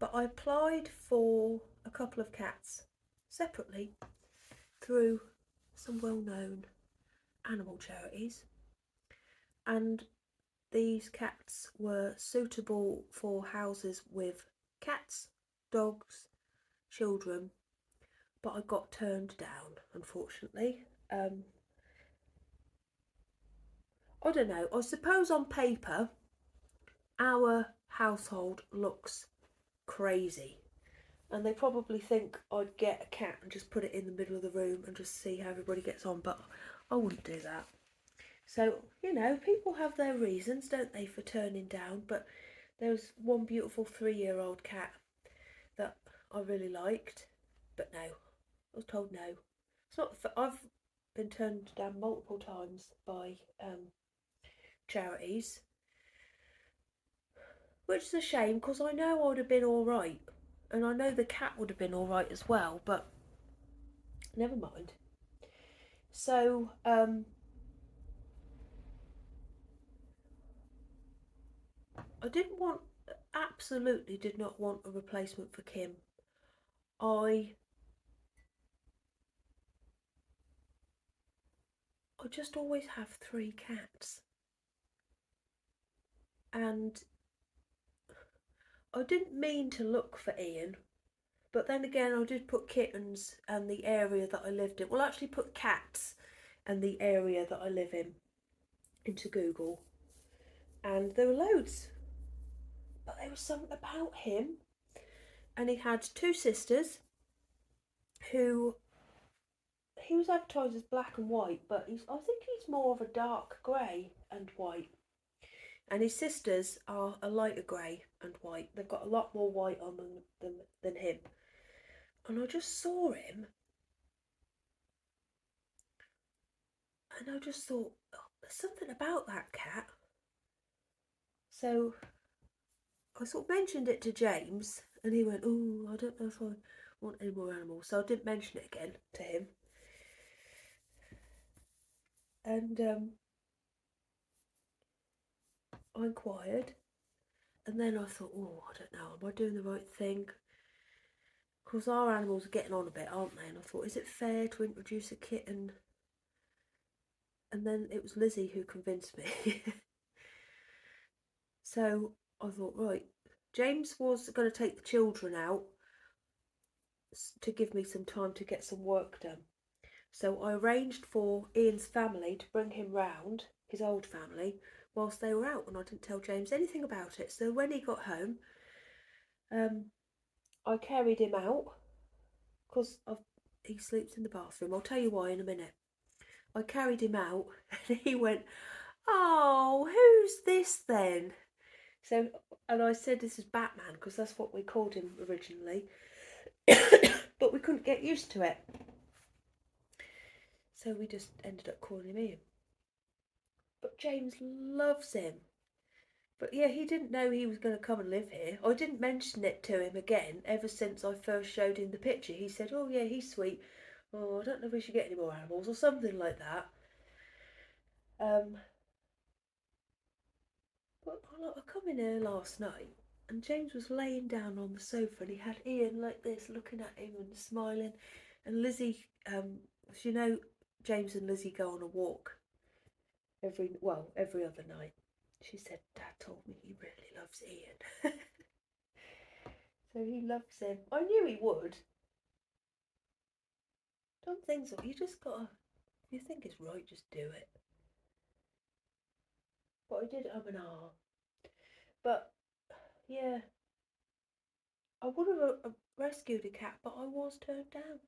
Speaker 1: But I applied for a couple of cats separately through some well-known animal charities, and these cats were suitable for houses with cats, dogs, children, but I got turned down, unfortunately. I don't know, I suppose on paper our household looks crazy, and they probably think I'd get a cat and just put it in the middle of the room and just see how everybody gets on, but I wouldn't do that. So, you know, people have their reasons, don't they, for turning down, but there was one beautiful 3-year-old cat that I really liked, but no, I was told no. It's not. I've been turned down multiple times by charities, which is a shame because I know I would have been all right, and I know the cat would have been all right as well, but never mind. So I absolutely did not want a replacement for Kim. I just always have 3 cats, and I didn't mean to look for Ian, but then again I did put kittens and the area that I lived in, well actually put cats and the area that I live in into Google, and there were loads, but there was something about him, and he had 2 sisters who he was advertised as black and white, but I think he's more of a dark grey and white. And his sisters are a lighter grey and white. They've got a lot more white on them than him. And I just saw him and I just thought, oh, there's something about that cat. So I sort of mentioned it to James and he went, oh, I don't know if I want any more animals. So I didn't mention it again to him. And I inquired, and then I thought, oh, I don't know, am I doing the right thing? Because our animals are getting on a bit, aren't they? And I thought, is it fair to introduce a kitten? And then it was Lizzie who convinced me. So I thought, right, James was going to take the children out to give me some time to get some work done. So I arranged for Ian's family to bring him round, his old family, whilst they were out, and I didn't tell James anything about it. So when he got home, I carried him out because he sleeps in the bathroom. I'll tell you why in a minute. I carried him out and he went, "Oh, who's this then?" So, and I said this is Batman because that's what we called him originally. But we couldn't get used to it. So we just ended up calling him Ian. But James loves him. But yeah, he didn't know he was going to come and live here. I didn't mention it to him again ever since I first showed him the picture. He said, "Oh yeah, he's sweet. Oh, I don't know if we should get any more animals," or something like that. But I come in here last night and James was laying down on the sofa and he had Ian like this looking at him and smiling. And Lizzie, as you know, James and Lizzie go on a walk every other night. She said, "Dad told me he really loves Ian." So he loves him. I knew he would. Don't think so. You just gotta, if you think it's right, just do it. But I did and ah. But yeah, I would have rescued a cat, but I was turned down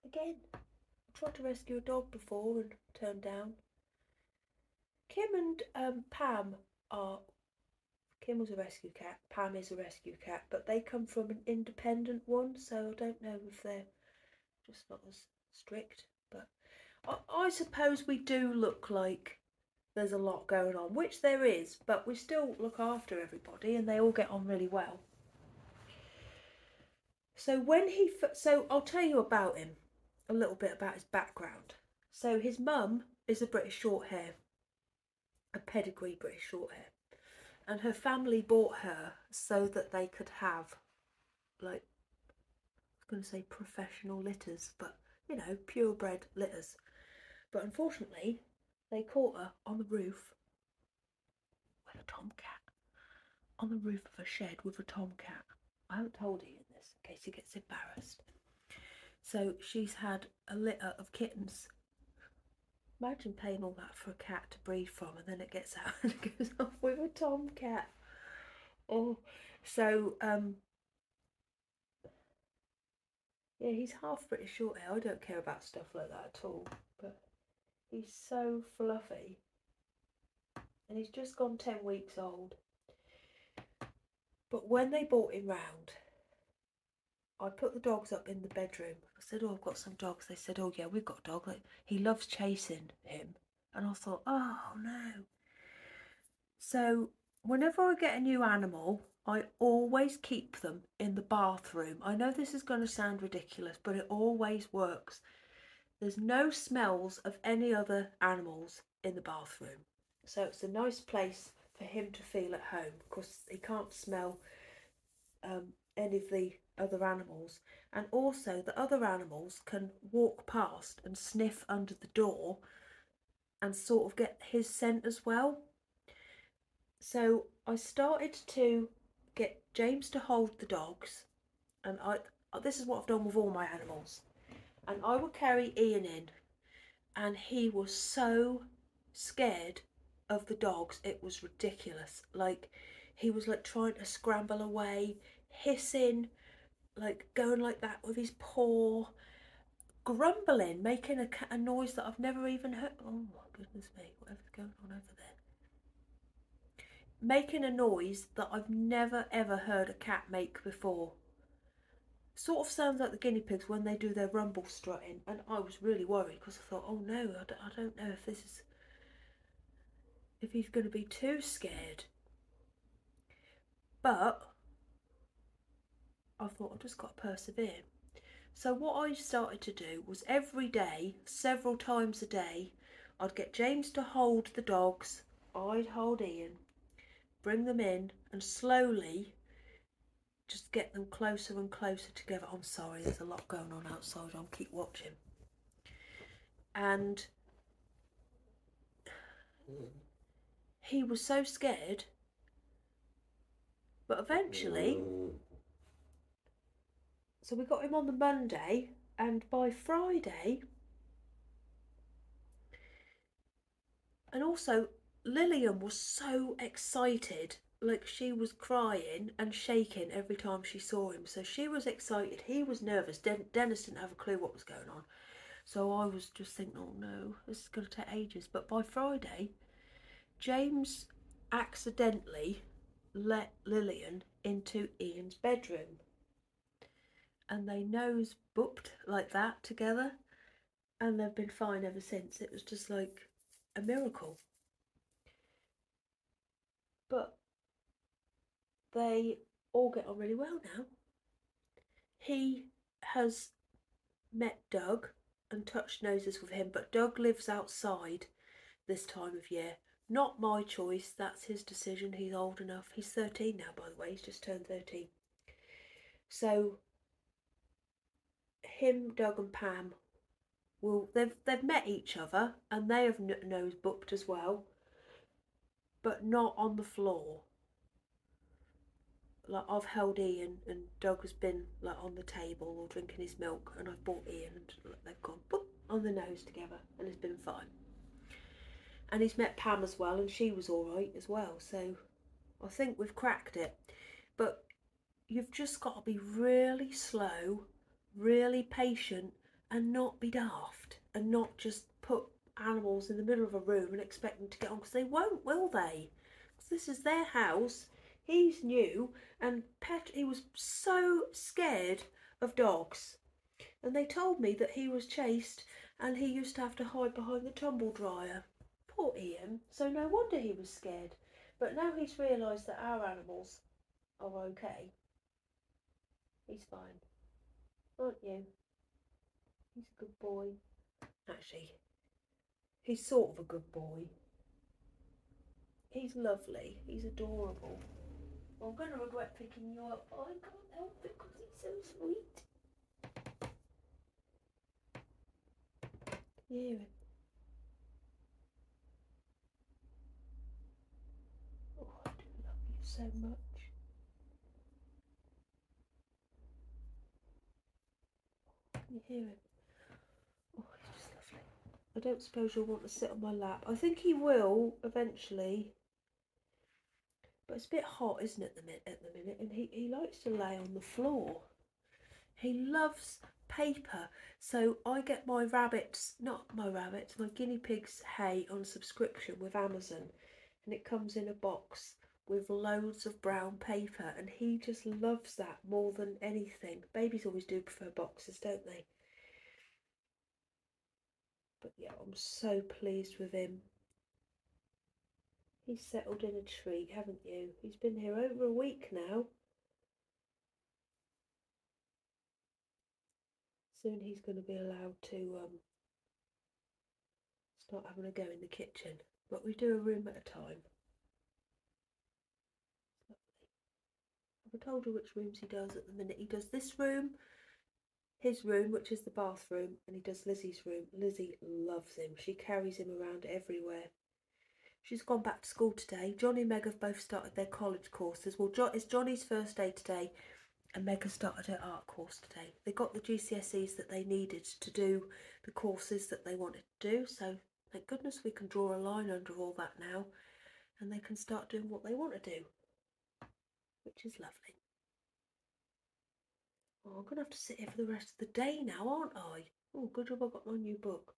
Speaker 1: again. I tried to rescue a dog before and turned down. Kim and Pam are. Kim was a rescue cat. Pam is a rescue cat, but they come from an independent one, so I don't know if they're just not as strict. But I suppose we do look like there's a lot going on, which there is, but we still look after everybody and they all get on really well. So so I'll tell you about him, a little bit about his background. So his mum is a British Shorthair, a pedigree British Shorthair, and her family bought her so that they could have, like, I was going to say professional litters, but you know, purebred litters. But unfortunately, they caught her on the roof with a tomcat. On the roof of a shed with a tomcat. I haven't told Ian this in case he gets embarrassed. So she's had a litter of kittens. Imagine paying all that for a cat to breed from and then it gets out and goes off with a tomcat. Oh, so yeah, he's half British Shorthair. I don't care about stuff like that at all. But he's so fluffy. And he's just gone 10 weeks old. But when they brought him round, I put the dogs up in the bedroom. I said, "Oh, I've got some dogs." They said, "Oh yeah, we've got a dog. Like, he loves chasing him." And I thought, oh no. So whenever I get a new animal, I always keep them in the bathroom. I know this is going to sound ridiculous, but it always works. There's no smells of any other animals in the bathroom. So it's a nice place for him to feel at home because he can't smell any of the other animals. And also the other animals can walk past and sniff under the door and sort of get his scent as well. So I started to get James to hold the dogs, and this is what I've done with all my animals. And I would carry Ian in, and he was so scared of the dogs, it was ridiculous. Like, he was like trying to scramble away, hissing, like going like that with his paw, grumbling, making a noise that I've never even heard. Oh my goodness me, whatever's going on over there. Making a noise that I've never ever heard a cat make before. Sort of sounds like the guinea pigs when they do their rumble strutting, and I was really worried because I thought, oh no, I don't know if he's going to be too scared. But I thought, I've just got to persevere. So what I started to do was every day, several times a day, I'd get James to hold the dogs, I'd hold Ian, bring them in, and slowly just get them closer and closer together. I'm sorry, there's a lot going on outside, I'll keep watching. And he was so scared, but eventually, so we got him on the Monday, and by Friday, and also Lillian was so excited like she was crying and shaking every time she saw him. So she was excited. He was nervous. Dennis didn't have a clue what was going on. So I was just thinking, oh no, this is going to take ages. But by Friday, James accidentally let Lillian into Ian's bedroom. And they nose booped like that together. And they've been fine ever since. It was just like a miracle. But they all get on really well now. He has met Doug and touched noses with him, but Doug lives outside this time of year. Not my choice, that's his decision. He's old enough. He's 13 now, by the way, he's just turned 13. So him, Doug and Pam they've met each other and they have nose booked as well, but not on the floor. Like I've held Ian and Doug has been like on the table or drinking his milk, and I've brought Ian and they've gone boop on the nose together and it's been fine. And he's met Pam as well and she was alright as well, so I think we've cracked it. But you've just got to be really slow, really patient, and not be daft, and not just put animals in the middle of a room and expect them to get on, because they won't, will they? Because this is their house. He's new, and he was so scared of dogs. And they told me that he was chased and he used to have to hide behind the tumble dryer. Poor Ian. So no wonder he was scared. But now he's realised that our animals are okay. He's fine. Aren't you? He's a good boy. Actually, he's sort of a good boy. He's lovely. He's adorable. I'm going to regret picking you up. I can't help it because he's so sweet. You hear him? Oh, I do love you so much. Can you hear him? Oh, he's just lovely. I don't suppose you'll want to sit on my lap. I think he will eventually. But it's a bit hot, isn't it, at the minute? And he likes to lay on the floor. He loves paper. So I get my my guinea pigs' hay on subscription with Amazon. And it comes in a box with loads of brown paper. And he just loves that more than anything. Babies always do prefer boxes, don't they? But yeah, I'm so pleased with him. He's settled in a treat, haven't you? He's been here over a week now. Soon he's going to be allowed to start having a go in the kitchen. But we do a room at a time. I've told you which rooms he does at the minute. He does this room, his room, which is the bathroom, and he does Lizzie's room. Lizzie loves him. She carries him around everywhere. She's gone back to school today. Johnny and Meg have both started their college courses. Well, it's Johnny's first day today, and Meg has started her art course today. They got the GCSEs that they needed to do the courses that they wanted to do, so thank goodness we can draw a line under all that now, and they can start doing what they want to do, which is lovely. Oh, I'm going to have to sit here for the rest of the day now, aren't I? Oh, good job I got my new book.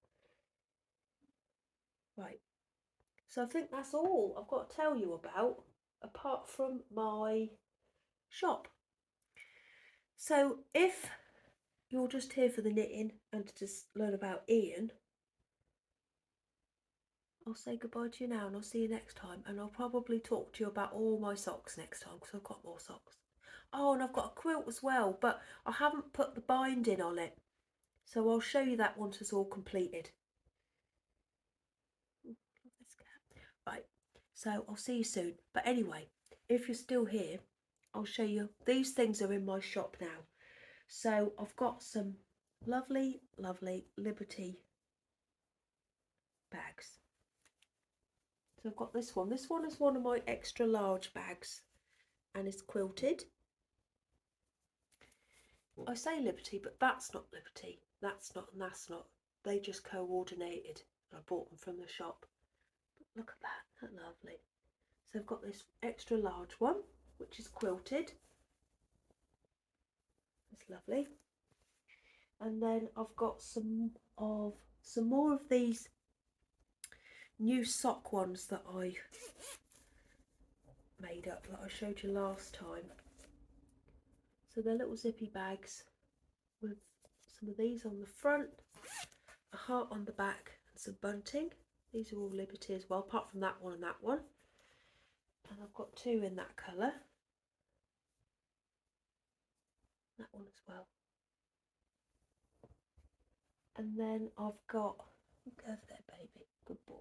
Speaker 1: Right, so I think that's all I've got to tell you about, apart from my shop. So if you're just here for the knitting and to just learn about Ian, I'll say goodbye to you now and I'll see you next time, and I'll probably talk to you about all my socks next time because I've got more socks. Oh, and I've got a quilt as well, but I haven't put the binding on it, so I'll show you that once it's all completed. Right, so I'll see you soon. But anyway, if you're still here, I'll show you. These things are in my shop now. So I've got some lovely, lovely Liberty bags. So I've got this one. This one is one of my extra large bags and it's quilted. I say Liberty, but that's not Liberty. That's not and that's not. They just coordinated. I bought them from the shop. But look at that. That's lovely. So I've got this extra large one, which is quilted. It's lovely. And then I've got some more of these new sock ones that I made up that I showed you last time. So they're little zippy bags with some of these on the front, a heart on the back and some bunting. These are all Liberty as well, apart from that one and that one. And I've got two in that colour. That one as well. And then I've got, look over there baby, good boy.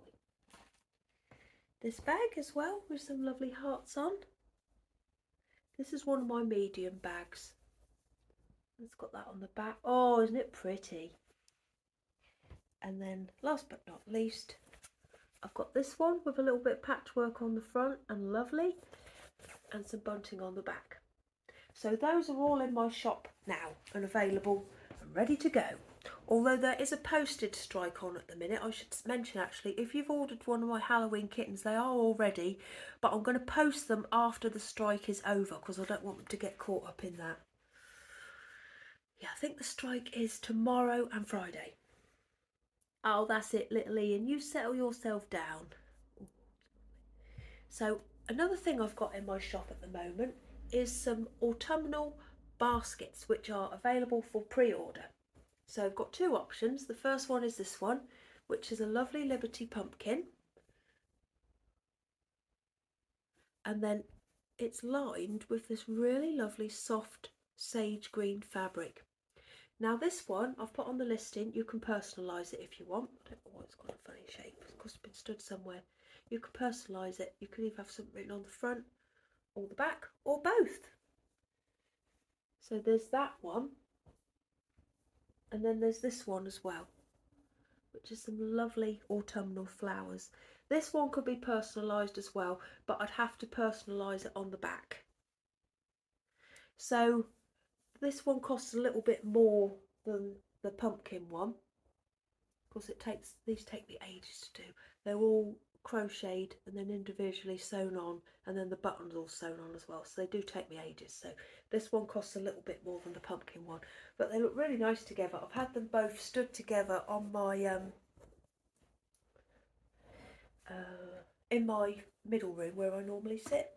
Speaker 1: This bag as well with some lovely hearts on. This is one of my medium bags. It's got that on the back. Oh, isn't it pretty? And then last but not least, I've got this one with a little bit of patchwork on the front and lovely, and some bunting on the back. So those are all in my shop now and available and ready to go. Although there is a postage strike on at the minute, I should mention actually, if you've ordered one of my Halloween kittens, they are all ready, but I'm going to post them after the strike is over because I don't want them to get caught up in that. Yeah, I think the strike is tomorrow and Friday. Oh, that's it, little Ian, you settle yourself down. So another thing I've got in my shop at the moment is some autumnal baskets, which are available for pre-order. So I've got two options. The first one is this one, which is a lovely Liberty pumpkin. And then it's lined with this really lovely soft sage green fabric. Now this one I've put on the listing. You can personalise it if you want. I don't know why it's got a funny shape. It's got to have been stood somewhere. You can personalise it. You can either have something written on the front or the back or both. So there's that one. And then there's this one as well, which is some lovely autumnal flowers. This one could be personalised as well, but I'd have to personalise it on the back. So this one costs a little bit more than the pumpkin one. Of course, these take me ages to do. They're all crocheted and then individually sewn on, and then the buttons all sewn on as well, so they do take me ages. So this one costs a little bit more than the pumpkin one, but they look really nice together. I've had them both stood together on my in my middle room where I normally sit,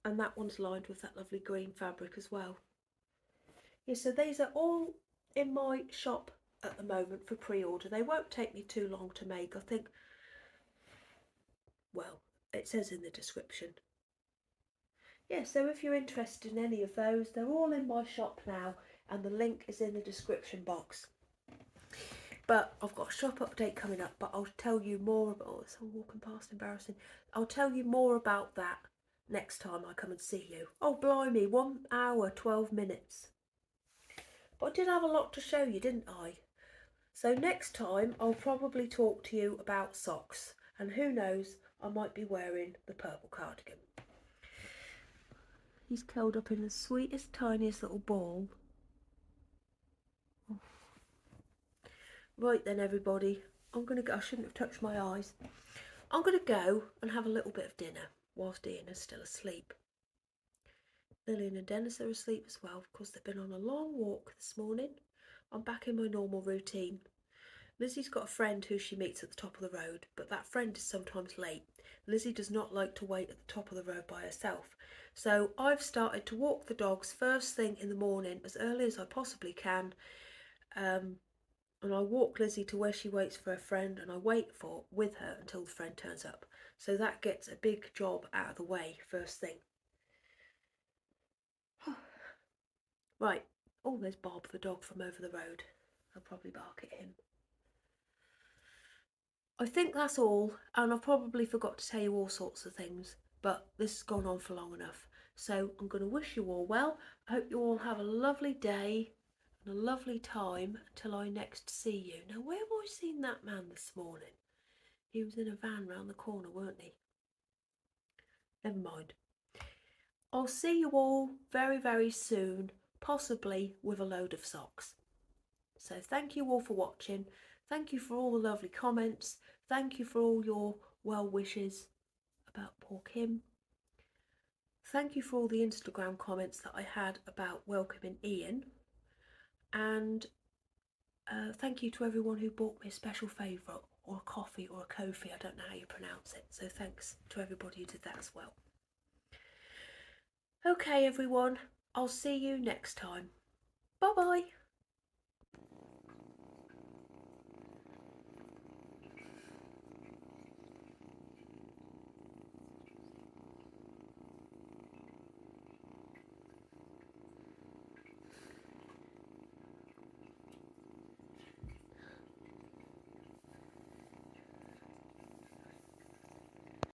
Speaker 1: and that one's lined with that lovely green fabric as well. Yeah, so these are all in my shop at the moment for pre-order. They won't take me too long to make. I think, well, it says in the description. Yeah, so if you're interested in any of those, they're all in my shop now, and the link is in the description box. But I've got a shop update coming up, but I'll tell you more about, oh, it's all walking past, embarrassing. I'll tell you more about that next time I come and see you. Oh, blimey, 1 hour, 12 minutes. But I did have a lot to show you, didn't I? So next time I'll probably talk to you about socks, and who knows, I might be wearing the purple cardigan. He's curled up in the sweetest, tiniest little ball. Right then everybody, I shouldn't have touched my eyes. I'm going to go and have a little bit of dinner whilst Ian is still asleep. Lillian and Dennis are asleep as well because they've been on a long walk this morning. I'm back in my normal routine. Lizzie's got a friend who she meets at the top of the road, but that friend is sometimes late. Lizzie does not like to wait at the top of the road by herself. So I've started to walk the dogs first thing in the morning as early as I possibly can. And I walk Lizzie to where she waits for her friend, and I wait with her until the friend turns up. So that gets a big job out of the way first thing. Right. Oh, there's Bob, the dog from over the road. I'll probably bark at him. I think that's all, and I've probably forgot to tell you all sorts of things, but this has gone on for long enough. So I'm going to wish you all well. I hope you all have a lovely day and a lovely time until I next see you. Now, where have I seen that man this morning? He was in a van round the corner, weren't he? Never mind. I'll see you all very, very soon, possibly with a load of socks. So thank you all for watching. Thank you for all the lovely comments. Thank you for all your well wishes about poor Kim. Thank you for all the Instagram comments that I had about welcoming Ian, and thank you to everyone who bought me a special favourite, or a coffee, or a Kofi, I don't know how you pronounce it, so thanks to everybody who did that as well. Okay everyone, I'll see you next time. Bye bye.